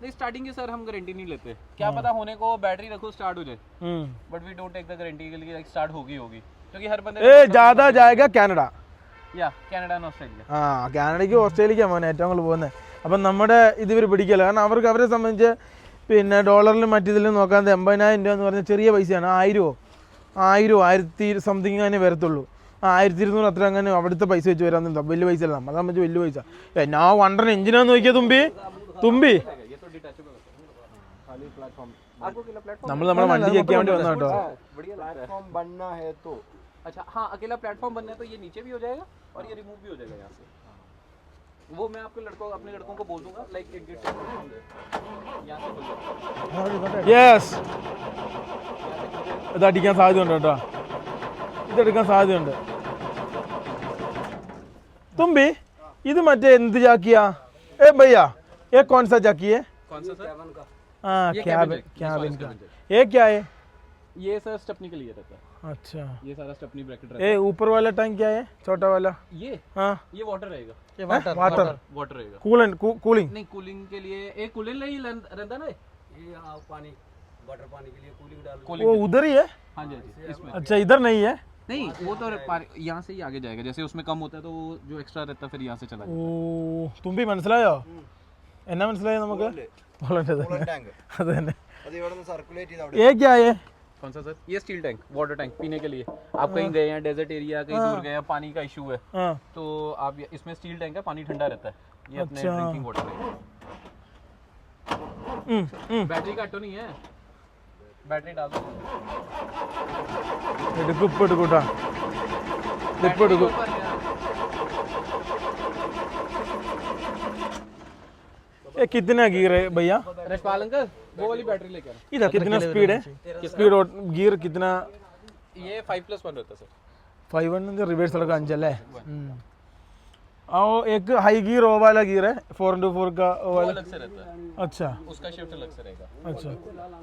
नहीं, स्टार्टिंग की सर हम गारंटी नहीं लेते. क्या पता होने को बैटरी रखो स्टार्ट हो जाए, but we don't take the guarantee के लिए स्टार्ट होगी क्योंकि हर बंदे
ज्यादा जाएगा കാനഡ.
Canada and Australia.
കാനഡയ്ക്ക് ഓസ്ട്രേലിയക്കാണ് മോനെ ഏറ്റവും കൂടുതൽ പോകുന്നത്. അപ്പം നമ്മുടെ ഇതിവർ പിടിക്കല, കാരണം അവരെ സംബന്ധിച്ച് പിന്നെ ഡോളറിലും മറ്റിതിലും നോക്കാൻ 80,000 രൂപ എന്ന് പറഞ്ഞാൽ ചെറിയ പൈസയാണ്. 1000 സംതിങ് അങ്ങനെ വരത്തുള്ളൂ. 1200 അത്ര അങ്ങനെ അവിടുത്തെ പൈസ വെച്ച് വരാമെന്നുണ്ടോ, വലിയ പൈസ അല്ല. നമ്മളെ സംബന്ധിച്ച് വലിയ പൈസ. ഞാൻ വണ്ടറിന് എഞ്ചിനാന്ന് നോക്കിയാൽ തുമ്പി നമ്മൾ നമ്മുടെ വണ്ടി ചെക്ക് ചെയ്യാൻ വേണ്ടി വന്ന കേട്ടോ.
अच्छा हाँ, अकेला प्लेटफॉर्म बनना है तो ये नीचे भी हो जाएगा और ये रिमूव भी हो जाएगा यहाँ से. वो मैं आपके अपने लड़कों को बोल दूंगा लाइक एक गेट यहाँ से
യെസ്, ഇതടിക്കാൻ സാധ്യതയുണ്ട് കേട്ടോ, ഇതെടുക്കാൻ സാധ്യതയുണ്ട്. തുമ്പി ഇത് മറ്റേ എന്ത് ചാക്കിയാ? ഭയ്യ ये कौन सा जाकी है?
कौन सा सर?
हाँ,
ये
कैबिन
cabin
का. ये क्या है?
ये सर स्टेपनी के लिए रहता है.
अच्छा,
ये सारा स्टेपनी ब्रैकेट रहता
ये ऊपर वाला टैंक क्या है, छोटा वाला?
है.
हाँ,
ये वाटर रहेगा.
ये वाटर
वाटर
रहेगा.
कूलिंग
नहीं, कूलिंग के लिए एक कूलिंग नहीं रहता ना,
ये पानी वाटर पानी के लिए कूलिंग डाल.
वो उधर ही है?
हाँ जी इसमें.
अच्छा, इधर नहीं है?
नहीं, वो तो यहाँ से ही आगे जाएगा. जैसे उसमें कम होता है तो वो जो एक्स्ट्रा रहता है फिर यहाँ से चला जाएगा.
ഓ തുമ്പി മനസ്സിലായോ? എന്നാ മനസ്സിലായോ നമുക്ക്?
ടാങ്ക്
അത് തന്നെ.
അത് ഇവിടെ നിന്ന് സർക്കുലേറ്റ് ചെയ്ത് അവിടെ
ये क्या है?
कौन सा सर? ये स्टील टैंक, वाटर टैंक पीने के लिए. आप कहीं गए हैं डेजर्ट एरिया, कहीं दूर गए हैं, पानी का इशू है,
हाँ,
तो आप इसमें स्टील टैंक है, पानी ठंडा रहता है. ये अपने
अच्छा.
ड्रिंकिंग वाटर है. बैटरी का ऑटो नहीं है, बैटरी डाल दो.
എടുക്കും ഇപ്പം എടുക്കൂട്ടാ, ഇപ്പം എടുക്കും. ये कितना गियर है भैया?
रशपाल अंकल वो वाली बैटरी लेकर आना.
इधर कितना स्पीड है? स्पीड और गियर कितना?
ये 5+1 रहता है सर.
5 रिवर्स लगा 5 अല്ലേ? और एक हाई गियर वो वाला गियर है 4x4 का वो
वो
वाला.
अलग से रहता है,
अच्छा
उसका शिफ्ट अलग से रहेगा.
अच्छा,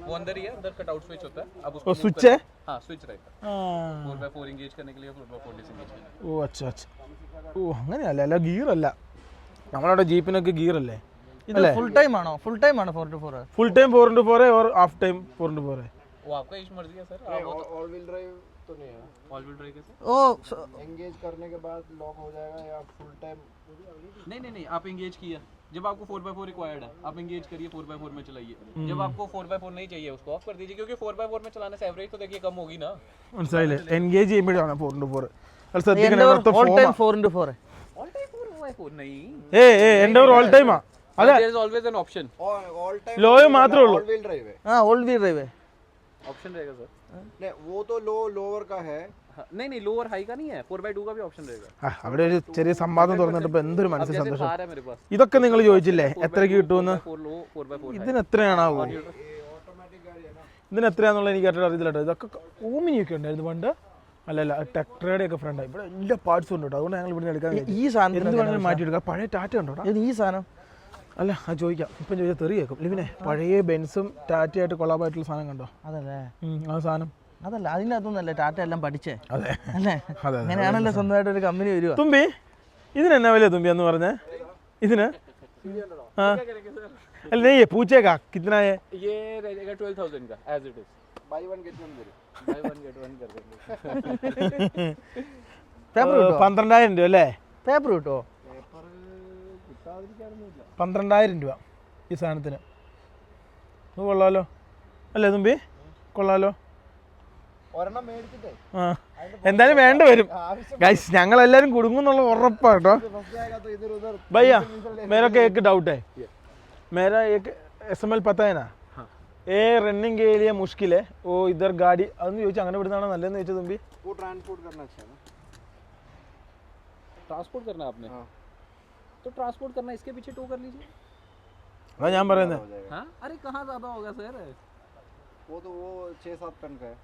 वो अंदर ही है, अंदर कटआउट स्विच होता है. अब
वो
उसको
स्विच है?
हाँ स्विच रहेगा.
हाँ,
4x4 एंगेज करने के लिए, 4x4 डिसएंगेज करने के लिए.
ഓ അച്ഛാ അച്ഛാ, ഓ അങ്ങനെയല്ല, അല്ല ഗിയർ അല്ല, നമ്മളവിടെ ജീപ്പിനൊക്കെ ഗിയർ അല്ലേ?
ഇത് ഫുൾ ടൈം ആണോ? ഫുൾ ടൈം ആണ് 4x4?
फुल टाइम 4x4 है और हाफ टाइम 4x4 है.
वो आपका इस मर्जी है सर.
ऑल व्हील ड्राइव तो नहीं है.
ऑल व्हील ड्राइव कैसे?
ഓ
एंगेज करने के बाद लॉक हो जाएगा या फुल टाइम?
नहीं, आप एंगेज किया. जब आपको 4x4 रिक्वायर्ड है, आप एंगेज करिए, 4x4 में चलाइए. जब आपको 4x4 नहीं चाहिए, उसको ऑफ कर दीजिए, क्योंकि 4x4 में चलाने से एवरेज तो देखिए कम होगी ना.
മനസ്സിലായില്ലേ? എൻഗേജ് ചെയ്യുമ്പോഴാണ് 4x4. അത് ശ്രദ്ധിക്കണം, ഇവിടുത്തെ
ഓൾ ടൈം
ഫോമാ.
4x4
ऑल टाइम 4x4 नहीं.
എൻ്റെ ഒരു ഓൾ ടൈമാ. അതെ,
there is always an option.
All time
ലോയോ മാത്രമേ ഉള്ളൂ.
ऑल व्हील ड्राइव है.
ആ ഓൾ വീൽ ഡ്രൈവ്
ऑप्शन रहेगा सर.
नहीं वो तो लोअर का है.
हाँ, नहीं लोअर हाई का नहीं है, 4x2 का भी ऑप्शन रहेगा.
അവിടെ ഒരു ചെറിയ സംവാദം തുറന്നിട്ടപ്പോൾ എന്തൊരു
अब
മനസ്സിൽ
जैसे
സന്തോഷം.
थार है मेरे पास,
ഇതൊക്കെ നിങ്ങൾ ചോദിച്ചില്ലേ എത്രയ്ക്ക് കിട്ടുമെന്ന്?
4 लो, 4x4 high.
ഇതിന് എത്രയാണാവോ? ഇതിന് എത്രയാണെന്നുള്ള എനിക്ക് കറക്റ്റ് അറിയത്തില്ല കേട്ടോ. ഇതൊക്കെ ഓമിനിയൊക്കെ ഉണ്ടായിരുന്നു പണ്ട്. അല്ലല്ല, ടെക്ട്രയുടെ ഒക്കെ ഫ്രണ്ടായി. ഇവിടെ എല്ലാ പാർട്സും ഉണ്ട് കേട്ടോ, അതുകൊണ്ട് ഞങ്ങൾ ഇവിടെ എടുക്കാൻ
ഈ സാധനം
എന്ത് വേണമെങ്കിലും മാറ്റിയെടുക്കാം. പഴയ ടാറ്റ ഉണ്ടോ?
ഇത് ഈ സാധനം
അല്ല, അത് ചോദിക്കാം. ഇപ്പം ചോദിച്ചാൽ തെറി കേൾക്കും. ലിവിനെ പഴയ ബെൻസും ടാറ്റയായിട്ട് കൊളാബായിട്ടുള്ള സാധനം കണ്ടോ?
അതല്ലേ
ആ സാധനം
അതല്ല അതിനകത്തൊന്നല്ലേ ടാറ്റ എല്ലാം പഠിച്ചേ
അതെ
അല്ലേ?
അതെ
അങ്ങനെയാണല്ലോ സ്വന്തമായിട്ട് ഒരു കമ്പനി വരിക.
തുമ്പി ഇതിനെന്നാ വില തുമ്പി എന്ന് പറഞ്ഞേ ഇതിന്? हाँ अरे नहीं ये पूछेगा कितना है?
ये रहेगा 12,000 का as it is.
buy one get one തരും.
Buy one get one कर देंगे.
പേപ്പർ കിട്ടോ?
12,000 രൂപ അല്ലേ?
പേപ്പർ കിട്ടോ?
12,000 രൂപ ഈ സാധനത്തിന്. ഇത് കൊള്ളാലോ അല്ലേ തുമ്പി? കൊള്ളാലോ.
ഒരെണ്ണം മേടിച്ചിട്ടേ
ആ എന്തായാലും വേണ്ട വരും ഗൈസ്, ഞങ്ങളെല്ലാരും കുടുങ്ങും എന്നുള്ള ഉറപ്പാട്ടോ. भैया मेरा का एक डाउट है, मेरा एक SML पता है ना, ये रनिंग के लिए मुश्किल है, वो इधर गाड़ी അതൊന്ന് ചോദിച്ചാൽ അങ്ങനെ വിടുന്നതാണോ നല്ലതെന്ന് ചോദിച്ചാൽ തുമ്പി?
वो ट्रांसपोर्ट करना अच्छा है ना.
ट्रांसपोर्ट करना है आपने? तो ट्रांसपोर्ट करना इसके पीछे टो कर लीजिए.
അതാ ഞാൻ പറയുന്നത്.
हाँ अरे कहाँ ज़्यादा होगा सर?
वो तो वो 6-7 टन का है.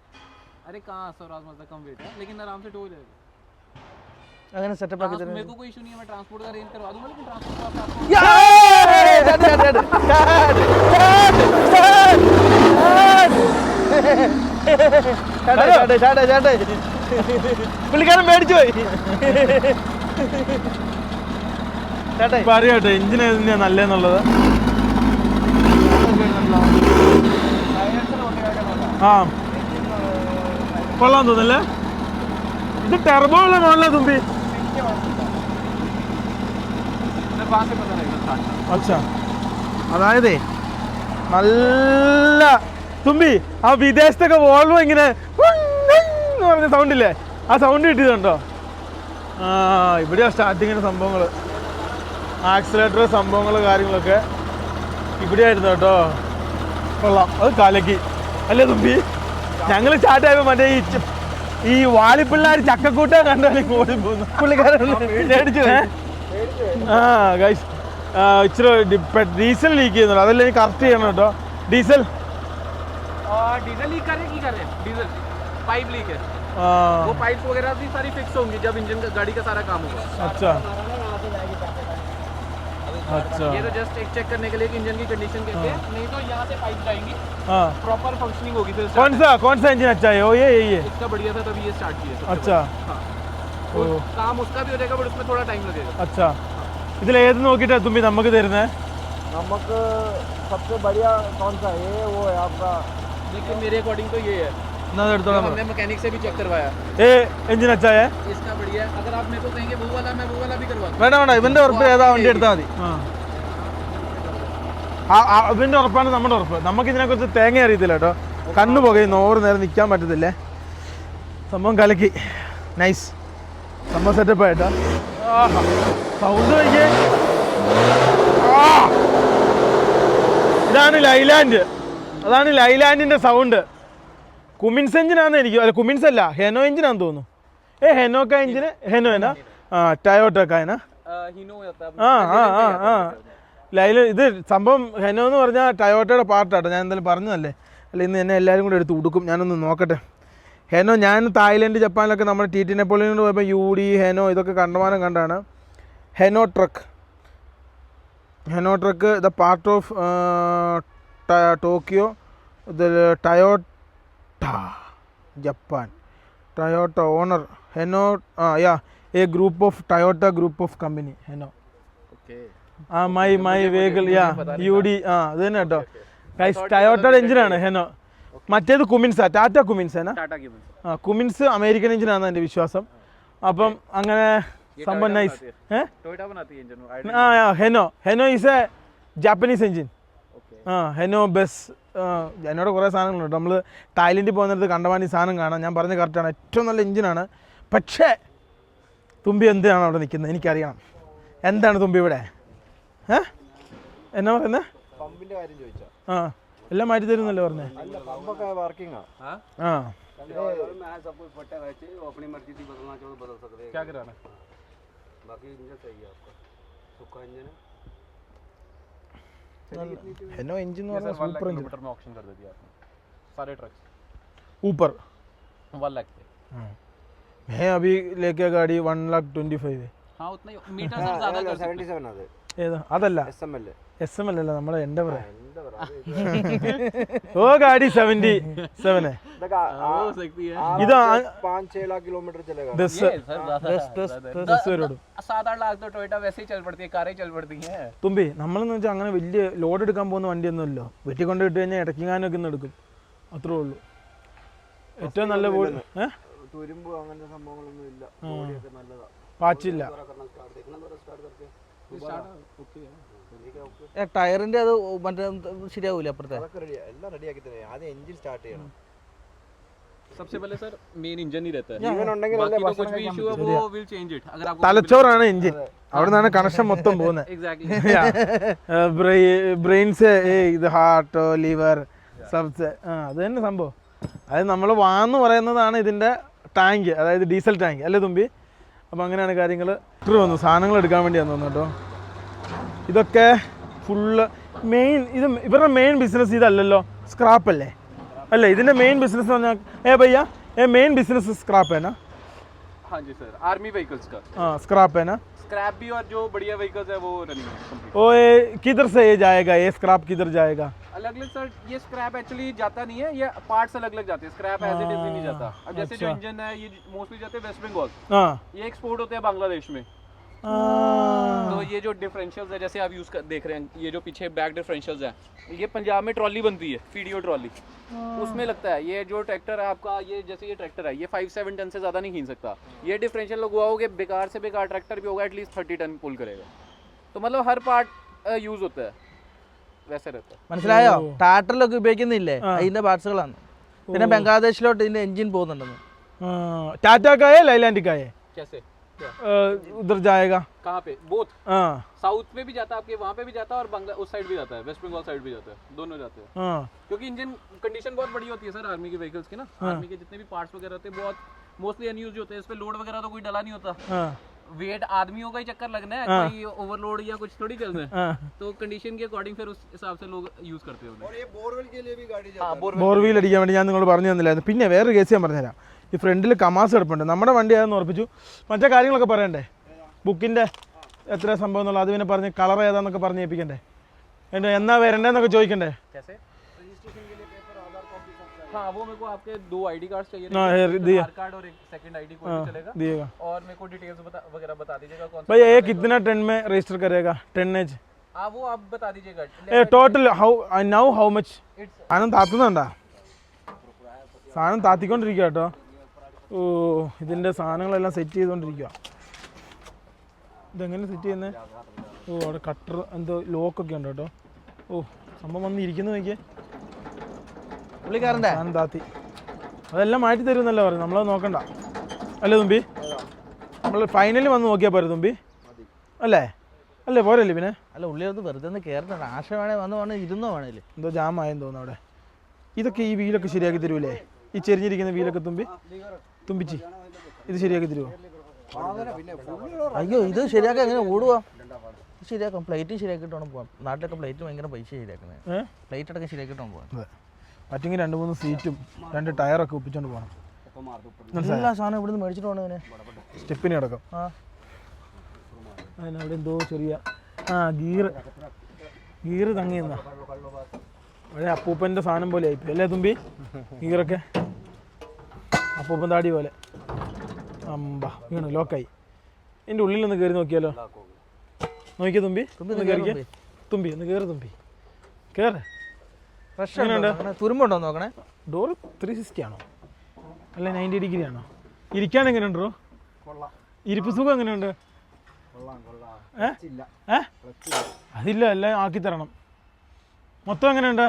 अरे कहाँ स्वराज मतलब कम वेट है, लेकिन आराम से टो हो जाएगा.
അങ്ങനെ സെറ്റപ്പ് ആക്കി
मेरे को कोई इशू नहीं है, मैं ट्रांसपोर्ट का अरेंज करवा दूंगा, लेकिन ट्रांसपोर्ट का आपको
പുള്ളിക്കാരൻ മേടിച്ചു പോയി. പറയാട്ടെ എഞ്ചിൻ ഏതിനാ നല്ലതെന്നുള്ളത്. ആ കൊള്ളാൻ തോന്നല്ലേ? ഇത് ടെർബോ ഉള്ള മോഡലാ തുമ്പി?
वहाँ से पता लगेगा स्टार्ट.
അച്ഛാ അതായത് നല്ല തുമ്പി ആ വിദേശത്തൊക്കെ വോൾവോ ഇങ്ങനെ എന്ന് പറഞ്ഞ സൗണ്ട് ഇല്ലേ, ആ സൗണ്ട് കിട്ടിയതുണ്ടോ? ആ ഇവിടെയാ സ്റ്റാർട്ടിങ്ങിന് സംഭവങ്ങൾ, ആക്സിലേറ്റർ സംഭവങ്ങൾ കാര്യങ്ങളൊക്കെ ഇവിടെയായിരുന്നു കേട്ടോ. കൊള്ളാം, അത് കലക്കി അല്ലേ തുമ്പി? ഞങ്ങൾ സ്റ്റാർട്ടായപ്പോൾ മറ്റേ ഈ വാളിപ്പിള്ളേർ ചക്കക്കൂട്ട കണ്ടാൽ ഓടി പോകുന്നു പുള്ളിക്കാരൻ മേടിച്ചു. ആ ഗൈസ് ഇച്ചിരി ഡീസൽ ലീക്ക് ചെയ്യുന്നുണ്ട്, അതെല്ലാം എനിക്ക് കറക്റ്റ് ചെയ്യണം കേട്ടോ. ഡീസൽ
डीजल लीक करे डीजल पाइप लीक है, वो पाइप्स वगैरह भी सारी फिक्स होंगी जब इंजन का गाड़ी का सारा काम होगा.
अच्छा अच्छा
ये तो जस्ट एक चेक करने के लिए कि इंजन की कंडीशन कैसे है, नहीं तो यहाँ से पाइप जाएंगी,
हाँ
प्रॉपर फंक्शनिंग होगी फिर
कौन सा इंजन अच्छा है? वो ये यही है.
इसका बढ़िया था तभी ये स्टार्ट किया.
अच्छा
तो काम उसका भी हो जाएगा बट उसमें थोड़ा टाइम लगेगा.
अच्छा ഇതിൽ ഏത് നോക്കിയിട്ടാ തുമ്പി നമുക്ക് തരുന്നത്?
നമുക്ക് सबसे बढ़िया कौन सा है? वो है आपका,
देखिए मेरे अकॉर्डिंग तो ये है,
എന്നാ എടുത്തോളാം.
हमने मैकेनिक से भी चेक करवाया,
ഏ എഞ്ചിൻ अच्छा है?
इसका बढ़िया है. अगर आप मेरे को कहेंगे वो वाला, मैं वो वाला भी करवा दूँ.
വേണ്ട വേണ്ട, ഇവന്റെ ഉറപ്പ് ഏതാ വണ്ടി എടുത്താൽ മതി.
അതിന്റെ ഉറപ്പാണ് നമ്മുടെ ഉറപ്പ്. നമുക്ക് ഇതിനെക്കുറിച്ച് തേങ്ങ അറിയത്തില്ല കേട്ടോ. കണ്ണു പോകുന്നു, ഓവർ നേരം നിൽക്കാൻ പറ്റത്തില്ലേ. സംഭവം കലക്കി, നൈസ് സംഭവം സെറ്റപ്പ് ആയിട്ടോ. സൗണ്ട് നോക്കിയേ, ഇതാണ് ലൈലാൻഡ്, അതാണ് ലൈലാൻഡിന്റെ സൗണ്ട്. കുമിൻസ് എഞ്ചിനാന്ന് എനിക്ക്, അല്ല കുമിൻസ് അല്ല, ഹെനോ എഞ്ചിനാന്ന് തോന്നുന്നു. ഹെനോക്ക എഞ്ചിന്, ഹെനോ എന്നാ ടയോട്ടോക്ക എന്നാ
हीनो होता है.
ലൈല ഇത് സംഭവം ഹെനോ എന്ന് പറഞ്ഞാൽ ടയോട്ടയുടെ പാർട്ടാട്ടോ. ഞാൻ എന്തായാലും പറഞ്ഞതല്ലേ, അല്ല ഇന്ന് എന്നെ എല്ലാവരും കൂടെ എടുത്ത് ഉടുക്കും. ഞാനൊന്ന് നോക്കട്ടെ. ഹെനോ ഞാൻ തായ്ലൻഡ് ജപ്പാനിലൊക്കെ നമ്മുടെ ടി നെപ്പോളിയനോട് പോയപ്പോൾ യൂഡി ഹെനോ ഇതൊക്കെ കണ്ടമാനം കണ്ടാണ്. Hino truck the part of Tokyo, Toyota Japan, Toyota owner Hino യാ a group of Toyota group of company Hino. ആ മൈ വെഹിക്കിൾ യാ യൂഡി അത് തന്നെ കേട്ടോ. ടയോട്ടയുടെ എഞ്ചിനാണ് ഹെനോ. മറ്റേത് കുമിൻസാ, ടാറ്റ കുമിൻസ് ആണ്. ആ കുമിൻസ് അമേരിക്കൻ എഞ്ചിനാണ് എൻ്റെ വിശ്വാസം. അപ്പം അങ്ങനെ സംഭവം nice. Hino is a Japanese engine. ആ ഹെനോ ബസ്. എന്നോട് കുറേ സാധനങ്ങളുണ്ട്. നമ്മൾ തായ്ലൻഡിൽ പോകുന്നിടത്ത് കണ്ടമാൻ ഈ സാധനം കാണാം. ഞാൻ പറഞ്ഞത് കറക്റ്റാണ്, ഏറ്റവും നല്ല എഞ്ചിനാണ്. പക്ഷേ തുമ്പി എന്തിനാണ് അവിടെ നിൽക്കുന്നത് എനിക്കറിയണം. എന്താണ് തുമ്പി ഇവിടെ? എന്നാ പറയുന്നത്?
പമ്പിന്റെ കാര്യം ചോദിച്ചാ
ആ എല്ലാം മാറ്റി തരുന്നല്ലേ പറഞ്ഞേ?
അല്ല, പമ്പൊക്കെ വർക്കിംഗ് ആണ്.
ആ
मैं सब कुछ फटा वैसे वो अपनी मर्जी थी बदलना चाहो तो बदल सकते हैं.
क्या कराना?
बाकी इंजन सही है आपका, सूखा इंजन है.
हेनो इंजन वाला सुपर इंजन
किलोमीटर में ऑप्शन कर देती है आपने सारे ट्रक्स
ऊपर
1 लाख पे.
मैं अभी लेके गाड़ी 1,25,000 है.
हाँ उतना ही मीटर से ज्यादा कर सकते हैं.
77 അത്
ഏതാ? അതല്ല
SML.
SML അല്ല, നമ്മുടെ എൻ്റെ പറയാം. ഓ ഗാഡി 77 है
हो सकती है
ഇത്
5-6 लाख किलोमीटर चलेगा
10
ये सर
10 വരോട്
7-8 लाख तो टोयोटा वैसे ही चल पड़ती है, कारें चल पड़ती हैं।
തുമ്പി നമ്മളെന്ന് വെച്ചാൽ അങ്ങനെ വലിയ ലോഡ് എടുക്കാൻ പോകുന്ന വണ്ടിയൊന്നുമല്ലോ വെട്ടി കൊണ്ട് ഇട്ട് കഴിഞ്ഞാൽ ഇടയ്ക്കിങ്ങാനൊക്കെ ഒന്ന് എടുക്കും അത്രേ ഉള്ളൂ ഏറ്റവും നല്ല ബോഡി
തുരുമ്പ് അങ്ങനത്തെ സംഭവങ്ങളൊന്നും ഇല്ല ബോഡിയൊക്കെ നല്ലതാ
പാച്ചില്ല
ടയറിന്റെ അത് മറ്റേ ശരിയാവൂല അപ്പുറത്തെ
അതൊക്കെ റെഡി എല്ലാം റെഡിയാക്കി തരാം ആദ്യം എഞ്ചിൻ സ്റ്റാർട്ട് ചെയ്യണം
सबसे पहले सर मेन इंजन ही रहता है,
ജീവൻ ഉണ്ടെങ്കിൽ
बाकी तो कुछ भी इशू है वो विल चेंज इट अगर आपको
തലച്ചോറാണ് എഞ്ചിൻ അവിടെ നിന്നാണ് കണക്ഷൻ മൊത്തം പോകുന്നത്
एग्जैक्टली
ബ്രെയിൻസ് ഇത് ഹാർട്ട് ലിവർ സബ്സ് അത് തന്നെ സംഭവം അതായത് നമ്മൾ വാന്ന് പറയുന്നതാണ് ഇതിൻ്റെ ടാങ്ക്, അതായത് ഡീസൽ ടാങ്ക് അല്ലേ തുമ്പി? അപ്പോൾ അങ്ങനെയാണ് കാര്യങ്ങൾ. ഇത്ര വന്നു സാധനങ്ങൾ എടുക്കാൻ വേണ്ടിയാണ് തോന്നുന്നു കേട്ടോ. ഇതൊക്കെ ഫുള്ള് മെയിൻ ഇത് ഇവരുടെ മെയിൻ ബിസിനസ് ഇതല്ലല്ലോ, സ്ക്രാപ്പ് അല്ലേ? अल्ले ഇതിന്റെ മെയിൻ ബിസിനസ് പറഞ്ഞാൽ भैया ये मेन बिजनेस स्क्रैप है ना?
हाँ जी सर, आर्मी व्हीकल्स का
स्क्रैप है ना?
स्क्रैप भी और जो बढ़िया व्हीकल्स है वो रनिंग है complete।
ओ ये किधर से ये जाएगा, ये स्क्रैप किधर जाएगा?
अलग अलग सर, ये स्क्रैप एक्चुअली जाता नहीं है, ये पार्ट्स अलग अलग जाते हैं, स्क्रैप एज इट इज नहीं जाता। अब जैसे जो इंजन है ये मोस्टली जाते हैं वेस्ट बंगाल,
हाँ
ये एक्सपोर्ट होते हैं बांग्लादेश में। तो ये जो डिफरेंशियल्स है जैसे आप देख रहे हैं, ये जो पीछे बैक डिफरेंशियल्स है, ये पंजाब में ट्रॉली बनती है, फीडियो ट्रॉली, उसमें लगता है। ये जो ट्रैक्टर है आपका, ये जैसे ये ट्रैक्टर है, ये 5-7 टन से ज़्यादा नहीं खींच सकता। ये डिफरेंशियल लगवाओगे, बेकार से बेकार ट्रैक्टर भी होगा एटलीस्ट 30 टन पुल करेगा। तो मतलब हर पार्ट यूज़ होता है, वैसे रहता है।
മനസ്സിലായോ? ടാറ്ററിലൊക്കെ ഉപയോഗിക്കുന്നില്ലേ അതിന്റെ പാർട്സുകളാണ്. പിന്നെ ബംഗ്ലാദേശിലോട്ട് ഇതിന്റെ എഞ്ചിൻ പോകുന്നുണ്ടെന്ന്.
टाटा का है लैलैंड का है?
कैसे
उधर जाएगा
कहाँ पे? बोथ
हाँ
साउथ में भी जाता है, आपके वहाँ पे भी जाता है, और बांग्ला उस साइड भी जाता है, वेस्ट बंगाल साइड भी जाता है, दोनों जाते हैं।
हाँ
क्योंकि इंजन कंडीशन बहुत बड़ी होती है सर आर्मी के व्हीकल्स की ना। आर्मी के जितने भी पार्ट्स वगैरह होते हैं बहुत मोस्टली अनयूज होते हैं, इस पे लोड वगैरह तो कोई डला नहीं होता।
हाँ
वेट आदमियों का ही चक्कर लगना है, कोई ओवरलोड या कुछ थोड़ी चलना है।
हाँ
तो कंडीशन के अकॉर्डिंग फिर उस हिसाब से लोग यूज करते हैं उन्हें।
और ये बोरवेल के लिए भी गाड़ी जाती
हाँ, बोर
ബോർ വീൽ അടിക്കാൻ വേണ്ടി ഞാൻ നിങ്ങളോട് പറഞ്ഞു തന്നില്ലായിരുന്നു. പിന്നെ വേറൊരു കേസ് ഞാൻ പറഞ്ഞുതരാം. ഈ ഫ്രണ്ടിൽ കമാസ് കിടപ്പുണ്ട്, നമ്മുടെ വണ്ടി ആണെന്ന് ഉറപ്പിച്ചു. മറ്റേ കാര്യങ്ങളൊക്കെ പറയണ്ടേ, ബുക്കിൻ്റെ എത്ര സംഭവം എന്നുള്ളത് അത് പിന്നെ പറഞ്ഞ് കളർ ഏതാന്നൊക്കെ പറഞ്ഞ് ഏൽപ്പിക്കണ്ടേ, എന്നാ വരണ്ടേന്നൊക്കെ ചോദിക്കണ്ടേ.
कैसे हाँ, वो मेरे को आपके 2 आईडी कार्ड चाहिए,
हाँ, दिया।
आधार कार्ड और एक सेकंड आईडी कोई भी चलेगा,
दिएगा
और मेरे को डिटेल्स वगैरह बता दीजिएगा कौन सा।
भैया ये कितना टन में रजिस्टर करेगा? 10 एज
हाँ, वो आप बता दीजिएगा।
Total now how much?
It's
സാധനം താത്തുന്നുണ്ടാ? സാധനം താത്തിക്കൊണ്ടിരിക്കുക കേട്ടോ. ഓ ഇതിൻ്റെ സാധനങ്ങളെല്ലാം സെറ്റ് ചെയ്തുകൊണ്ടിരിക്കുക. ഇതെങ്ങനെ സെറ്റ് ചെയ്യുന്നത്? ഓ അവിടെ കട്ടർ എന്തോ ലോക്കൊക്കെ ഉണ്ട് കേട്ടോ. ഓ സംഭവം വന്ന് ഇരിക്കുന്നു നോക്കിയേ.
പുള്ളിക്കാരൻ്റെ
സാധനം താത്തി അതെല്ലാം മാറ്റി തരുമെന്നല്ല പറഞ്ഞു, നമ്മളത് നോക്കണ്ട അല്ലേ തുമ്പി? നമ്മൾ ഫൈനലിൽ വന്ന് നോക്കിയാൽ പോരെ തുമ്പി? അല്ലേ അല്ലേ പോരല്ലേ? പിന്നെ
അല്ല ഉള്ളിലത് വെറുതെ ഒന്ന് കയറണ്ട, ആശ വേണേ വന്ന് ഇരുന്നോ വേണേല്.
എന്തോ ജാമായെന്ന് തോന്നുന്നു അവിടെ. ഇതൊക്കെ ഈ വീലൊക്കെ ശരിയാക്കി തരൂലേ? ഈ ചെരിഞ്ഞിരിക്കുന്ന വീലൊക്കെ തുമ്പിച്ചി ഇത് ശരിയാക്കി തരുമോ?
അയ്യോ ഇത് ശരിയാക്കാൻ എങ്ങനെ ഓടുക? ശരിയാക്കാം, പ്ലേറ്റ് ശരിയാക്കിയിട്ട് വേണം പോകാം. നാട്ടിലൊക്കെ പ്ലേറ്റ് ഭയങ്കര പൈസ ശരിയാക്കുന്നത്, പ്ലേറ്റ് അടക്കം ശരിയാക്കിയിട്ട് വേണം പോകാൻ.
അതെ, പറ്റുമെങ്കിൽ 2-3 സീറ്റും 2 ടയറൊക്കെ ഒപ്പിച്ചോണ്ട് പോകണം.
എല്ലാ സാധനം ഇവിടുന്ന് മേടിച്ചിട്ട് പോകണം ഇതിനെ.
സ്റ്റെപ്പിന് കിടക്കും.
ആ
അതിനവിടെ എന്തോ ചെറിയ ഗീറ് തങ്ങിയെന്നാ പഴയ അപ്പൂപ്പൻ്റെ സാധനം പോലെ ആയിപ്പോയി അല്ലേ തുമ്പി? ഗീറൊക്കെ അപ്പൂപ്പൻ താടി പോലെ. അമ്പ വീണു, ലോക്കായി. എൻ്റെ ഉള്ളിൽ ഒന്ന് കയറി നോക്കിയാലോ? നോക്കിയ തുമ്പി ഒന്ന് കയറിക്കേ. തുമ്പി ഒന്ന് കയറി, തുമ്പി കയറ്.
തുരുമ്പുണ്ടോ നോക്കണേ.
ഡോർ 360 ആണോ അല്ല 90 ഡിഗ്രി ആണോ? ഇരിക്കാൻ എങ്ങനെയുണ്ടോ? ഇരിപ്പ് സുഖം എങ്ങനെയുണ്ട്? അതില്ല, എല്ലാം ആക്കി തരണം. മൊത്തം എങ്ങനെയുണ്ട്?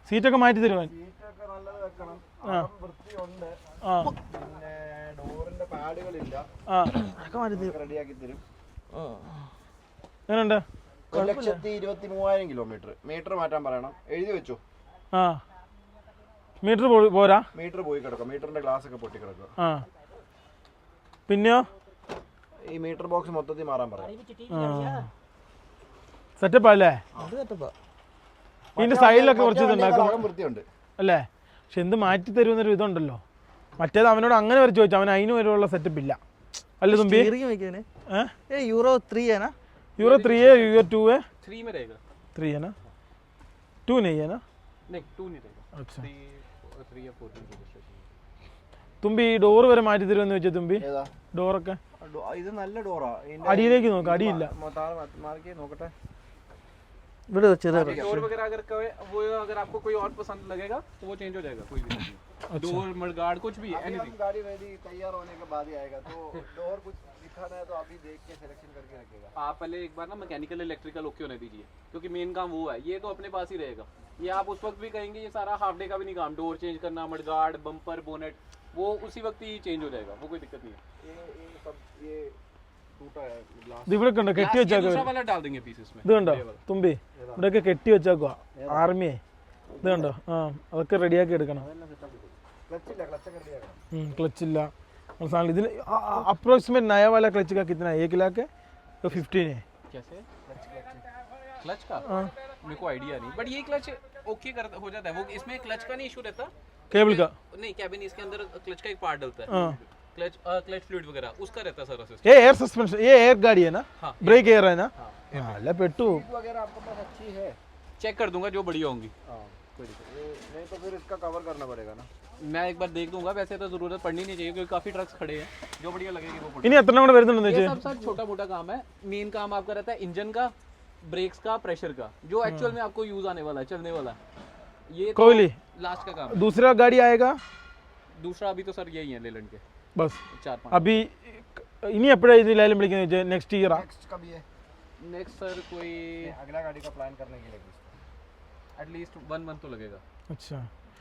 സീറ്റൊക്കെ മാറ്റി തരുവാൻ.
റെഡിയാക്കി തരും.
എങ്ങനെയുണ്ട്?
1,23,000 കിലോമീറ്റർ. മീറ്റർ മാറ്റാൻ പറയണം, എഴുതി വെച്ചു.
ആ മീറ്റർ പോരാ?
മീറ്റർ പോയി കിടക്കും, മീറ്ററിന്റെ ഗ്ലാസ് ഒക്കെ പൊട്ടി കിടക്കുക.
ആ പിന്നെയോ
ഈ മീറ്റർ ബോക്സ് മൊത്തത്തിൽ മാറാൻ പറയാം.
സെറ്റപ്പ് അല്ലേ? ഇതിന്റെ സൈഡിലൊക്കെ കുറച്ച് ഇതുണ്ടാക്കും
വൃത്തിയുണ്ട്
അല്ലേ? പക്ഷെ എന്ത് മാറ്റി തരുമെന്നൊരു ഇതുണ്ടല്ലോ. മറ്റേത് അവനോട് അങ്ങനെ വരെ ചോദിച്ചു, അവൻ അതിന് വരെയുള്ള സെറ്റപ്പ് ഇല്ല അല്ലേ തുമ്പി?
യൂറോ 3 है ना?
यूरो 3 है, यूरो 2 है?
3 में रहेगा
3 है ना, 2 नहीं है ना?
नहीं 2 नहीं रहेगा,
अच्छा
3 या 4 की registration.
തുമ്പി ഈ ഡോർ വരെ മാറ്റി തരുമെന്ന് വെച്ചാൽ തുമ്പി
ഏതാ
ഡോറൊക്കെ
ഇത് നല്ല ഡോറാ
അടിയിലേക്ക് നോക്ക്, അടിയില്ല.
മാർക്കി നോക്കട്ടെ.
ഇവിടെ ചെറിയ
डोर वगैरह अगर वो अगर आपको कोई और पसंद लगेगा तो वो चेंज हो जाएगा, कोई भी नहीं. डोर मडगार्ड कुछ भी एनीथिंग.
गाड़ी रेडी तैयार होने के बाद ही आएगा, तो डोर कुछ दिखाना है तो अभी देख के सिलेक्शन करके रखेगा.
आप पहले एक बार ना मैकेनिकल इलेक्ट्रिकल ओके होने दीजिए, क्योंकि मेन काम वो है. ये तो अपने पास ही रहेगा, ये आप उस वक्त भी कहेंगे, ये सारा हाफ डे का भी नहीं काम. डोर चेंज करना, मडगार्ड, बम्पर, बोनेट, वो उसी वक्त ही चेंज हो जाएगा, वो कोई दिक्कत नहीं है.
ये सब ये टूटा है ग्लास.
ഇത് ഇവിടെ കണ്ടോ കെട്ടി
ये
വെച്ചേക്കുക.
दूसरा वाला डाल देंगे पीसेस में.
ഇത് കണ്ടോ തുമ്പി ഇവിടെയൊക്കെ കെട്ടി വെച്ചേക്കുക ആർമിയെ. ഇത് കണ്ടോ ആ അതൊക്കെ റെഡിയാക്കി എടുക്കണം.
क्लच इला क्लच कर दिया.
क्लच इला साल ഇതിന് अप्रोक्सीमेट नया वाला क्लच का कितना है? 1 लाख है तो 15 है.
कैसे क्लच का मेरे को आइडिया नहीं, बट ये क्लच ओके कर हो जाता है. वो इसमें क्लच का नहीं इशू रहता,
केबल का
नहीं. कैबिन इसके अंदर क्लच का एक पार्ट डलता है,
हाँ.
क्लच फ्लूइड वगैरह उसका रहता है सारा सिस्टम.
ये एयर सस्पेंशन, ये एयर गाड़ी है ना,
हाँ.
ब्रेक एयर है ना. हाँ ले पेट्टू
वगैरह आपके पास अच्छी है.
चेक कर दूंगा जो बढ़िया होंगी.
हां कोई दिक्कत नहीं, तो फिर इसका कवर करना पड़ेगा ना.
मैं एक बार देख दूंगा, वैसे तो जरूरत पड़नी नहीं चाहिए क्योंकि काफी ट्रक्स खड़े हैं. जो बढ़िया लगेगी वो बढ़िया.
ഇനി എത്ര കൂടെ വരുന്നുണ്ടെന്ന്
ये
വെച്ചാൽ
सब छोटा मोटा काम है. मेन काम आपका रहता है इंजन का, ब्रेक्स का, प्रेशर का, जो एक्चुअल में आपको यूज आने वाला है, चलने वाला है. ये तो
कोहली
लास्ट का काम है.
दूसरा गाड़ी आएगा
दूसरा अभी तो सर यही है लेलैंड के
बस.
4-5.
अभी ഇനി എപ്പോഴാണ് ഇത് ലേലം വിളിക്കുന്നത് വെച്ചാൽ നെക്സ്റ്റ് ഇയർ
नेक्स्ट कभी है?
नेक्स्ट सर कोई
अगला गाड़ी का प्लान करने के लिए
एटलीस्ट 1 मंथ तो लगेगा.
अच्छा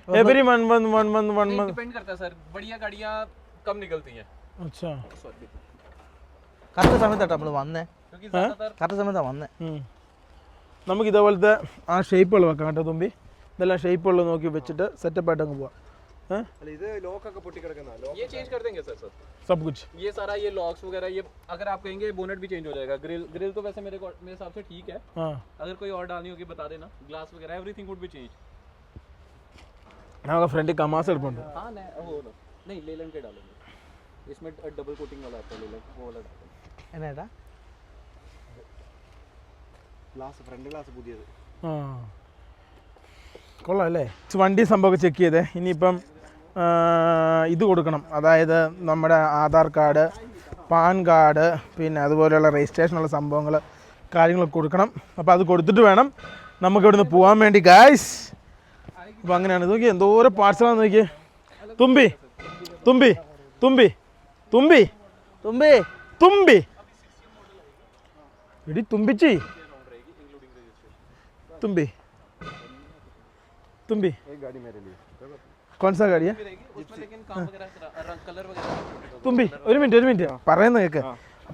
एवरी वन मंथ
डिपेंड करता है सर, बढ़िया गाड़ियाँ कम निकलती हैं.
अच्छा
Sorry.
കറക്റ്റ് സമയത്താട്ടോ നമ്മൾ വന്നേ,
क्योंकि ज्यादातर
കറക്റ്റ് സമയത്താണ് വന്നേ.
നമുക്ക് ഇതേപോലത്തെ ആ ഷേപ്പുകൾ വെക്കാം കേട്ടോ തുമ്പി. ഇതെല്ലാം ഷേപ്പുകൾ നോക്കി വെച്ചിട്ട് സെറ്റപ്പ് ആയിട്ട് അങ്ങ് പോവാം.
अरे ഇത് ലോക്ക് ഒക്കെ പൊട്ടി കിടക്കുന്ന ലോക്ക്
ये चेंज कर देंगे सर.
सब कुछ
ये सारा ये लॉक्स वगैरह ये अगर आप कहेंगे बोनेट भी चेंज हो जाएगा. ग्रिल तो वैसे मेरे हिसाब से ठीक है.
हाँ
अगर कोई और डालनी होगी बता देना. ग्लास वगैरह एवरीथिंग वुड बी चेंज.
ഞങ്ങളുടെ ഫ്രണ്ടിൽ കമാസ് എടുപ്പുണ്ട്.
हाँ नहीं लेलैंड के डालेंगे. इसमें डबल कोटिंग वाला आता है लेलैंड, वो वाला डालेंगे.
എന്നാ
ഗ്ലാസ് ഫ്രണ്ട് ഗ്ലാസ് പുതിയത്.
ആ കൊള്ളാം അല്ലേ. വണ്ടി സംഭവം ചെക്ക് ചെയ്തേ. ഇനിയിപ്പം ഇത് കൊടുക്കണം, അതായത് നമ്മുടെ ആധാർ കാർഡ്, പാൻ കാർഡ്, പിന്നെ അതുപോലെയുള്ള രജിസ്ട്രേഷനുള്ള സംഭവങ്ങൾ കാര്യങ്ങളൊക്കെ കൊടുക്കണം. അപ്പോൾ അത് കൊടുത്തിട്ട് വേണം നമുക്ക് ഇവിടുന്ന് പോകാൻ വേണ്ടി ഗായ്സ്. അപ്പോൾ അങ്ങനെയാണ്. നോക്കി എന്തോരം പാർസലാണെന്ന് നോക്കിയേ. തുമ്പി തുമ്പി തുമ്പി തുമ്പി
തുമ്പി
തുമ്പി എടി തുമ്പിച്ചി തുമ്പി തുമ്പി
एक गाड़ी मेरे लिए.
कौन सा गाड़ी है?
उसमें लेकिन काम वगैरह कलर वगैरह
തുമ്പി ഒരു മിനിറ്റ് പറയുന്ന കേക്ക്.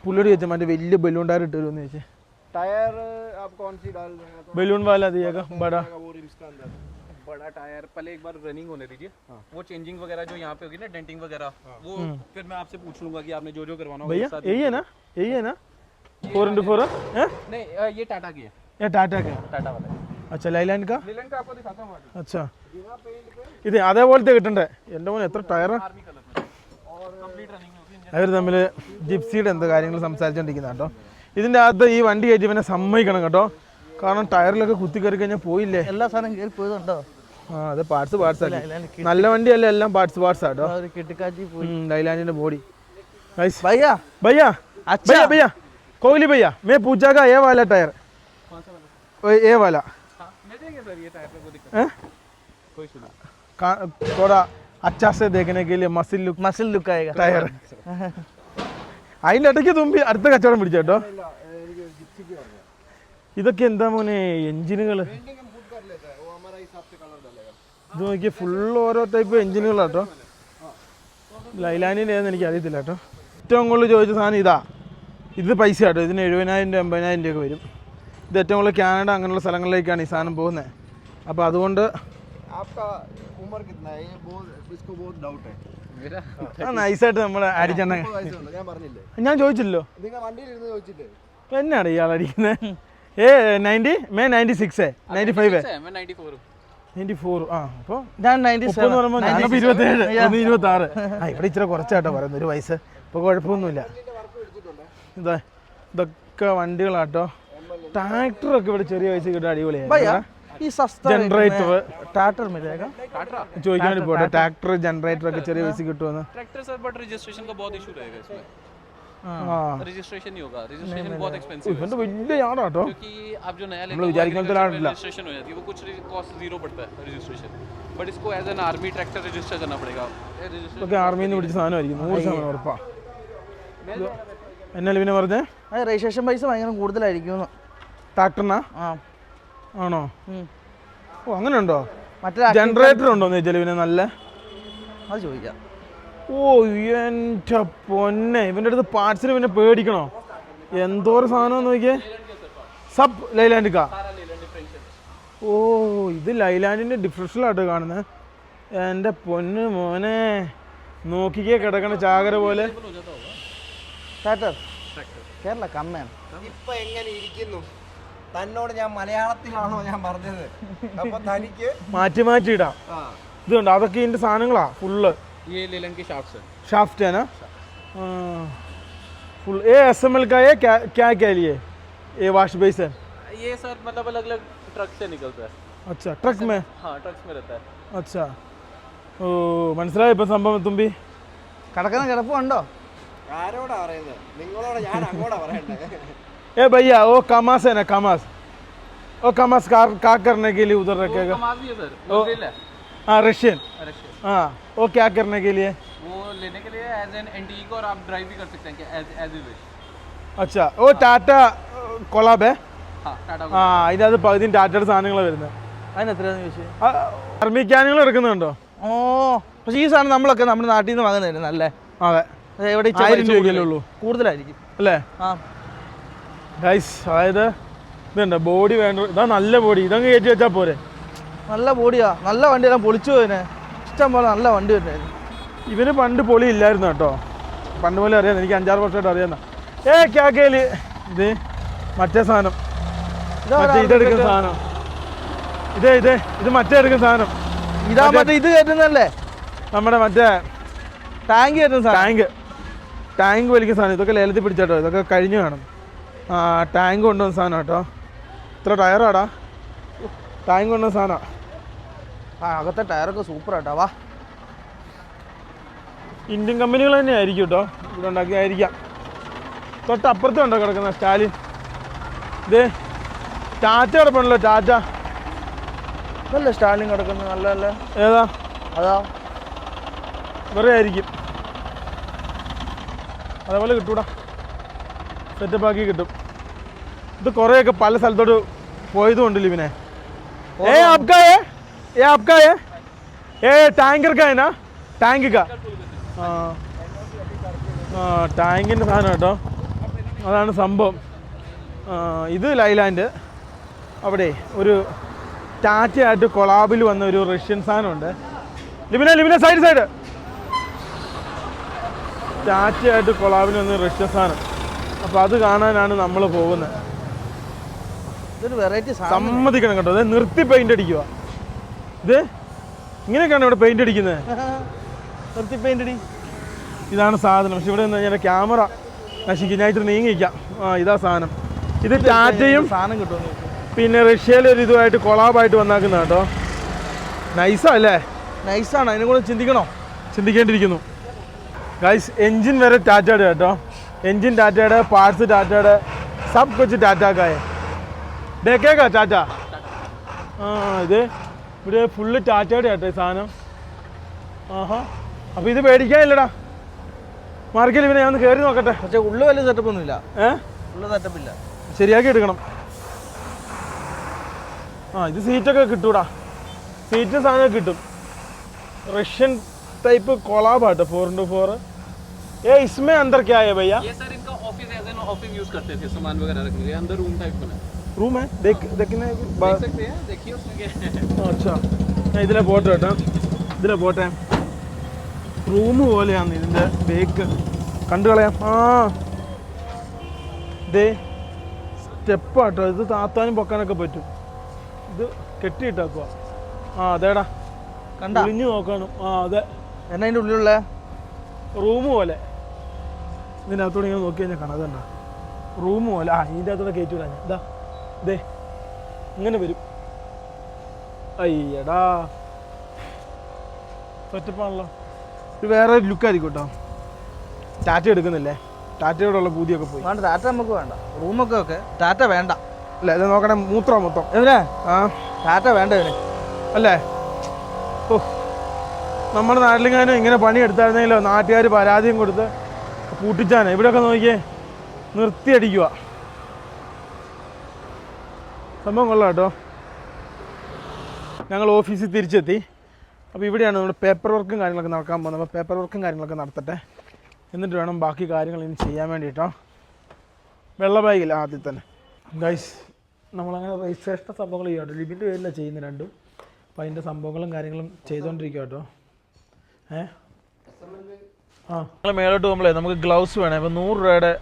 പുള്ളിയോട് ചോദിച്ചാൽ മറ്റേ വലിയ ബലൂൺ ടയർ ഇട്ട് വരുമെന്ന് ചോദിച്ചേ.
टायर आप कौन सी डाल रहे हैं? तो
ബലൂൺ വാല दिएगा बड़ा.
वो रिम्स का अंदर
बड़ा टायर पहले एक बार रनिंग होने दीजिए. वो चेंजिंग वगैरह जो यहाँ पे होगी ना, डेंटिंग वगैरह, वो फिर मैं आपसे पूछ लूंगा कि आपने जो जो करवाना होगा
भैया
एक साथ
यही है ना, यही है ना 4x4 है?
नहीं ये टाटा की है,
ये टाटा का.
टाटा वाला है.
अच्छा लाइलैंड का.
लेलैंड का आपको दिखाता हूँ.
अच्छा ഇത് അതേപോലത്തെ കിട്ടണ്ടേ. എൻ്റെ മോനെ എത്ര ടയറാ.
आर्मी कलर में और कंप्लीट रनिंग होगी.
അവർ തമ്മിൽ ജിപ്സിയുടെ എന്തോ കാര്യങ്ങൾ സംസാരിച്ചുകൊണ്ടിരിക്കുന്ന കേട്ടോ. ഇതിൻ്റെ അകത്ത് ഈ വണ്ടി കയറ്റി ഇവനെ സമ്മതിക്കണം കേട്ടോ, കാരണം ടയറിലൊക്കെ കുത്തി കയറി കഴിഞ്ഞാൽ പോയില്ലേ.
എല്ലാ സാധനം കയറി പോയതുണ്ടോ?
ആ അത് പാർട്സ് ആക്കി. നല്ല വണ്ടിയല്ല, എല്ലാം പാർട്സ് ആട്ടോ.
ഒരു കിട്ടിക്കാച്ചി പോയി.
ലൈലാൻഡിന്റെ ബോഡി.
भैया
भैया
अच्छा
भैया भैया कोहली भैया मैं पूछा का ये वाला टायर,
कौन सा वाला?
ये वाला
हाँ ले देंगे सर, ये टायर पे कोई दिक्कत
हैं?
कोई इशू नहीं.
थोड़ा अच्छा से देखने के लिए मसिल लुक
मसिल लुक आएगा
ടയർ. അതിൻ്റെ ഇടയ്ക്ക് തുമ്പി അടുത്ത കച്ചവടം പിടിച്ചേട്ടോ. ഇതൊക്കെ എന്താ മോനെ എഞ്ചിനുകൾ. ഇത് നോക്കിയാൽ ഫുൾ ഓരോ ടൈപ്പ് എഞ്ചിനുകളാട്ടോ. ലൈലാനിൻ്റെ ഏതെന്ന് എനിക്ക് അറിയത്തില്ല കേട്ടോ. ഏറ്റവും കൂടുതൽ ചോദിച്ച സാധനം ഇതാ. ഇത് പൈസ കേട്ടോ. ഇതിന് 70,000 80,000 രൂപയൊക്കെ വരും. ഇത് ഏറ്റവും കൂടുതൽ കാനഡ അങ്ങനെയുള്ള സ്ഥലങ്ങളിലേക്കാണ് ഈ സാധനം പോകുന്നത്. അപ്പോൾ അതുകൊണ്ട്
आपका उम्र कितना है? ये बहुत इसको बहुत डाउट है.
मेरा
നൈസായിട്ട് നമ്മൾ അടിച്ചെണ്ണ.
ഞാൻ പറഞ്ഞില്ലേ,
ഞാൻ ചോദിച്ചില്ലല്ലോ.
നിങ്ങൾ വണ്ടിയിൽ ഇരുന്ന് ചോദിച്ചില്ലേ?
എന്നാണ് ഇയാൾ അടിക്കുന്നത്? 90 मैं 96 है 95 है
मैं 94 हूँ.
94. ആ അപ്പോൾ
ഞാൻ
30 എന്ന് പറയുമ്പോൾ ഞാനപ്പോൾ 27 26. ആ ഇവിടെ ഇച്ചിരി കുറച്ചാട്ടോ പറയുന്നത്, ഒരു വയസ്സ്. ഇപ്പോൾ കുഴപ്പമൊന്നുമില്ല. ഇതാ ഇതൊക്കെ വണ്ടികളാട്ടോ. ട്രാക്ടറൊക്കെ ഇവിടെ ചെറിയ പൈസ കിട്ടാൻ അടിപൊളിയാണ്.
भैया ये सस्ता
जनरेटर
ट्रैक्टर मिलेगा
ചോദിക്കാൻ വേണ്ടി പോട്ടെ, ട്രാക്ടർ ജനറേറ്റർ ഒക്കെ ചെറിയ പൈസ കിട്ടുമെന്ന്.
ट्रैक्टर सर बट रजिस्ट्रेशन का बहुत इशू रहेगा इसमें. रजिस्ट्रेशन नहीं होगा, रजिस्ट्रेशन बहुत एक्सपेंसिव है
ഇവന്റെ വലിയ യാടാട്ടോ.
क्योंकि आप जो नया
हम लोग विचारित करते हैं ना।
रजिस्ट्रेशन हो जाती है, वो कुछ कॉस्ट जीरो पड़ता है रजिस्ट्रेशन, बट इसको as an army tractor register करना पड़ेगा.
ഇതൊക്കെ ആർമിയിൽ നിന്ന് പിടിച്ച സാധനമായിരിക്കും, 100% ഉറപ്പാ. എന്നല്ലേ പിന്നെ പറഞ്ഞേ?
അത് രജിസ്ട്രേഷൻ പൈസ ഭയങ്കര കൂടുതലായിരിക്കും
ട്രാക്ടറിനാ? ആണോ? ഓ അങ്ങനെ ഉണ്ടോ?
മറ്റേ
ജനറേറ്റർ ഉണ്ടോ എന്ന് ചോദിച്ചാൽ പിന്നെ നല്ല
അത് ചോദിക്കാം.
ഓ എൻ്റെ പൊന്നെ, ഇവൻ്റെ അടുത്ത് പാർട്സിന് പിന്നെ പേടിക്കണോ? എന്തോരം സാധനം നോക്കിയേ. സബ് ലൈലാൻഡ് കാ. ഓ ഇത് ലൈലാൻഡിൻ്റെ ഡിഫറൻഷ്യലായിട്ട് കാണുന്നത്. എൻ്റെ പൊന്ന് മോനെ, നോക്കിക്കേ കിടക്കണ ചാകര പോലെ.
ട്രാക്ടർ കേരള കമ്മയാണ്.
ഇപ്പൊ എങ്ങനെ ഇരിക്കുന്നു? തന്നോട് ഞാൻ മലയാളത്തിലാണോ ഞാൻ പറഞ്ഞത്? അപ്പൊ തനിക്ക്
മാറ്റി മാറ്റി ഇടാം. ഇതുണ്ട്, അതൊക്കെ ഇതിൻ്റെ സാധനങ്ങളാ ഫുള്ള്.
ये लेलन के शाफ्ट है.
शाफ्ट है ना? फुल ये एसएमएल का है क्या क्या क्या लिए ये वॉश बेसिन?
ये सर मतलब अलग अलग ट्रक से निकलता है.
अच्छा ट्रक में?
हाँ ट्रक्स में रहता है.
अच्छा ओ മനസ്സിലായി ഇപ്പൊ സംഭവം തുമ്പി.
കിടക്കുന്ന കിടപ്പുണ്ടോ?
ആരോടാ പറയുന്നത്? നിങ്ങളോട് ഞാൻ അങ്ങോട്ടാ പറയണ്ടേ?
ए भैया वो कमास है ना, कमास वो कमास कार करने के लिए उधर रखेगा.
कमाल भी है सर, वो ड्रिल है.
हाँ रशियन.
रशियन.
हाँ वो क्या करने के लिए?
वो लेने के लिए एज एन एंटीक, और आप ड्राइव भी कर सकते हैं एज यू विश.
अच्छा वो टाटा കൊളാബ്.
हाँ टाटा.
ആ ഇതിനകത്ത് പകുതിയും ടാറ്റയുടെ സാധനങ്ങൾ വരുന്നത്.
അതിന് എത്രയാന്ന് ചോദിച്ചു.
ആർമി ക്യാനുകൾ എടുക്കുന്നുണ്ടോ?
ഓ പക്ഷേ ഈ സാധനം നമ്മളൊക്കെ നമ്മുടെ നാട്ടിൽ നിന്ന് വാങ്ങുന്നതല്ലേ നല്ലേ.
അതെ,
എവിടെ
1000 രൂപയ്ക്കല്ലേ ഉള്ളൂ
കൂടുതലായിരിക്കും
അല്ലേ?
ആ
ഗൈസ് അതായത് ഇതുണ്ട് ബോഡി വേണ്ട, ഇതാ നല്ല ബോഡി, ഇതങ്ങ് കയറ്റി വെച്ചാൽ പോരെ.
നല്ല ബോഡിയാ, നല്ല വണ്ടിയെല്ലാം പൊളിച്ചു പോയതിനെ. ഇഷ്ടം പോലെ നല്ല വണ്ടി വരുന്നായിരുന്നു.
ഇവന് പണ്ട് പൊളി ഇല്ലായിരുന്നു കേട്ടോ, പണ്ട് പോലെ അറിയാം, എനിക്ക് 5-6 വർഷമായിട്ട് അറിയാവുന്ന. ക്യാക്കേല് ഇത് മറ്റേ സാധനം, മറ്റേ ഇതെടുക്കുന്ന സാധനം, ഇത് മറ്റേ എടുക്കുന്ന സാധനം.
ഇതാ മറ്റേ ഇത് കയറ്റുന്നല്ലേ,
നമ്മുടെ മറ്റേ
ടാങ്ക് കയറ്റുന്ന സാധനം.
ടാങ്ക് വലിക്കുന്ന സാധനം. ഇതൊക്കെ ലേലത്തിൽ പിടിച്ചാട്ടോ, ഇതൊക്കെ കഴിഞ്ഞു കാണും. ആ ടാങ്ക് കൊണ്ടുവന്ന സാധനം കേട്ടോ. ഇത്ര ടയറാടാ, ടാങ്ക് കൊണ്ടുവന്ന സാധനം.
ആ അകത്തെ ടയറൊക്കെ സൂപ്പർ ആട്ടോ. വാ
ഇന്ത്യൻ കമ്പനികൾ തന്നെ ആയിരിക്കും കേട്ടോ ഇവിടെ ഉണ്ടാക്കിയായിരിക്കാം. തൊട്ടപ്പുറത്തും ഉണ്ടോ കിടക്കുന്ന സ്റ്റാലിൻ. ഇത് ടാറ്റ കിടപ്പുണ്ടല്ലോ, ടാറ്റ.
നല്ല സ്റ്റാലിൻ കിടക്കുന്നത് നല്ല നല്ല.
ഏതാ?
അതാ
വെറുതെ ആയിരിക്കും, അതേപോലെ കിട്ടൂടാ, സെറ്റപ്പ് ആക്കി കിട്ടും. ഇത് കുറേയൊക്കെ പല സ്ഥലത്തോട്ട് പോയതും ഉണ്ടല്ലോ ഇവനെ. ടാങ്കർ കാ है ना, ടാങ്ക് കാ. ടാങ്കിൻ്റെ സാധനം കേട്ടോ, അതാണ് സംഭവം. ഇത് ലൈലാൻഡ്. അവിടെ ഒരു ടാറ്റയായിട്ട് കൊളാബിൽ വന്ന ഒരു റഷ്യൻ സാധനമുണ്ട്. ലിബിനെ സൈഡ് ടാറ്റയായിട്ട് കൊളാബിൽ വന്ന റഷ്യൻ സാധനം. അപ്പോൾ അത് കാണാനാണ് നമ്മൾ പോകുന്നത്.
ഇതൊരു വെറൈറ്റി
സമ്മതിക്കണം കേട്ടോ, അത് നിർത്തി പെയിന്റ് അടിക്കുക. ഇത് ഇങ്ങനെയൊക്കെയാണ് ഇവിടെ പെയിന്റ് അടിക്കുന്നത്, നിർത്തി പെയിന്റ് അടി. ഇതാണ് സാധനം. പക്ഷെ ഇവിടെ നിന്ന് കഴിഞ്ഞാൽ ക്യാമറ നശിക്കും, ഞാൻ ഇത്ര നീങ്ങിക്കാം. ഇതാ സാധനം. ഇത് ടാറ്റയും
സാധനം കിട്ടും.
പിന്നെ റഷ്യയിലെ ഒരു ഇതുമായിട്ട് കൊളാബായിട്ട് വന്നാക്കുന്ന കേട്ടോ. നൈസാ അല്ലേ?
നൈസാണ്, അതിനെ കൂടെ ചിന്തിക്കണോ?
ചിന്തിക്കേണ്ടിയിരിക്കുന്നു ഗൈസ്. എൻജിൻ വരെ ടാറ്റയുടെ കേട്ടോ, എൻജിൻ ടാറ്റയുടെ, പാർട്സ് ടാറ്റയുടെ, സബ് കുച്ച് ടാറ്റാക്കായ ദേക്കേക്കാ ടാറ്റ. ഇത് ഇവിടെ ഫുള്ള് ടാറ്റയുടെ കേട്ടോ ഈ സാധനം. ആഹാ, അപ്പോൾ ഇത് പേടിക്കാനില്ലടാ. മാർക്കറ്റിൽ പിന്നെ ഞാൻ ഒന്ന് കയറി നോക്കട്ടെ.
പക്ഷേ ഉള്ളു വലിയ സെറ്റപ്പ് ഒന്നുമില്ല. ഉള്ളു സെറ്റപ്പില്ല,
ശരിയാക്കി എടുക്കണം. ഇത് സീറ്റൊക്കെ കിട്ടൂടാ, സീറ്റും സാധനമൊക്കെ കിട്ടും. റഷ്യൻ टाइप कोलाब आता 4x4. ये इसमें अंदर क्या है भैया?
ये सर इनका office as an office use करते थे, सामान वगैरह रखने के लिए. अंदर रूम टाइप बना है.
रूम है, देखने
देख सकते हैं, देखिए उसमें क्या है.
अच्छा ഞാൻ ഇതിലെ പോട്ടെ കേട്ടോ, ഇതിലെ പോട്ടെ. റൂം പോലെയാണ് ഇതിൻ്റെ ബേക്ക്, കണ്ടു കളയാം. ഇതേ സ്റ്റെപ്പാട്ടോ, ഇത് താത്താനും പൊക്കാനൊക്കെ പറ്റും. ഇത് കെട്ടിയിട്ടാക്കുക. അതേടാ
കണ്ട
ഒളിഞ്ഞു നോക്കണം. അതെ,
എന്നാ അതിൻ്റെ ഉള്ളിലുള്ള
റൂം പോലെ. ഇതിനകത്തോടെ ഇങ്ങനെ നോക്കി കഴിഞ്ഞാൽ കാണാം, അതുണ്ട റൂം പോലെ. ഇതിൻ്റെ അകത്തോടെ കയറ്റി വിടാൻ. ഇതാ ഇതേ ഇങ്ങനെ വരും. അയ്യടാ സെറ്റപ്പാണല്ലോ. ഇത് വേറെ ഒരു ലുക്കായിരിക്കും കേട്ടോ. ടാറ്റ എടുക്കുന്നില്ലേ, ടാറ്റയോടുള്ള പൂതിയൊക്കെ പോയി.
വേണ്ട ടാറ്റ നമുക്ക് വേണ്ട, റൂമൊക്കെ ഒക്കെ ടാറ്റ വേണ്ട.
അല്ല ഇത് നോക്കണേ, മൂത്രം മൊത്തം
എവനെ
ആ
ടാറ്റ വേണ്ട ഇവന്
അല്ലേ. ഓ നമ്മുടെ നാട്ടിലെങ്ങാനും ഇങ്ങനെ പണി എടുത്തായിരുന്നെങ്കിലോ, നാട്ടുകാർ പരാതിയും കൊടുത്ത് പൂട്ടിച്ചാണ്. ഇവിടെയൊക്കെ നോക്കിയേ നിർത്തി അടിക്കുക. സംഭവം കൊള്ളാം കേട്ടോ. ഞങ്ങൾ ഓഫീസിൽ തിരിച്ചെത്തി. അപ്പോൾ ഇവിടെയാണ് നമ്മുടെ പേപ്പർ വർക്കും കാര്യങ്ങളൊക്കെ നടക്കാൻ പോകുന്നത്. അപ്പോൾ പേപ്പർ വർക്കും കാര്യങ്ങളൊക്കെ നടത്തട്ടെ, എന്നിട്ട് വേണം ബാക്കി കാര്യങ്ങൾ ഇനി ചെയ്യാൻ വേണ്ടിയിട്ടോ. വെള്ള ബാഗില്ല ആദ്യം തന്നെ. ഗൈസ് നമ്മളങ്ങനെ രജിസ്ട്രേഷൻ സംഭവങ്ങൾ ചെയ്യാം കേട്ടോ. ലിബിൻ്റെ പേരിലാണ് ചെയ്യുന്നത് രണ്ടും. അപ്പോൾ അതിൻ്റെ സംഭവങ്ങളും കാര്യങ്ങളും ചെയ്തുകൊണ്ടിരിക്കുക കേട്ടോ. ഞങ്ങൾ മേലോട്ട് പോകുമ്പോഴേ നമുക്ക് ഗ്ലൗസ് വേണം. അപ്പോൾ 100 രൂപയുടെ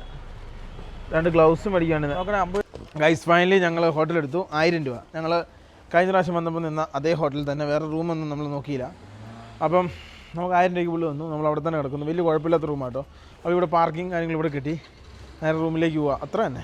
2 ഗ്ലൗസ് മേടിക്കുകയാണ്. നോക്കണേ 50. ഗൈസ് ഫൈനലി ഞങ്ങൾ ഹോട്ടലെടുത്തു. 1000 രൂപ. ഞങ്ങൾ കഴിഞ്ഞ പ്രാവശ്യം വന്നപ്പോൾ നിന്ന അതേ ഹോട്ടലിൽ തന്നെ, വേറെ റൂമൊന്നും നമ്മൾ നോക്കിയില്ല. അപ്പം നമുക്ക് 1000 രൂപയ്ക്ക് പുള്ളി വന്നു. നമ്മൾ അവിടെ തന്നെ കിടക്കുന്നു. വലിയ കുഴപ്പമില്ലാത്ത റൂമാട്ടോ. അപ്പോൾ ഇവിടെ പാർക്കിംഗ് കാര്യങ്ങൾ ഇവിടെ കിട്ടി. നേരെ റൂമിലേക്ക് പോവുക, അത്ര തന്നെ.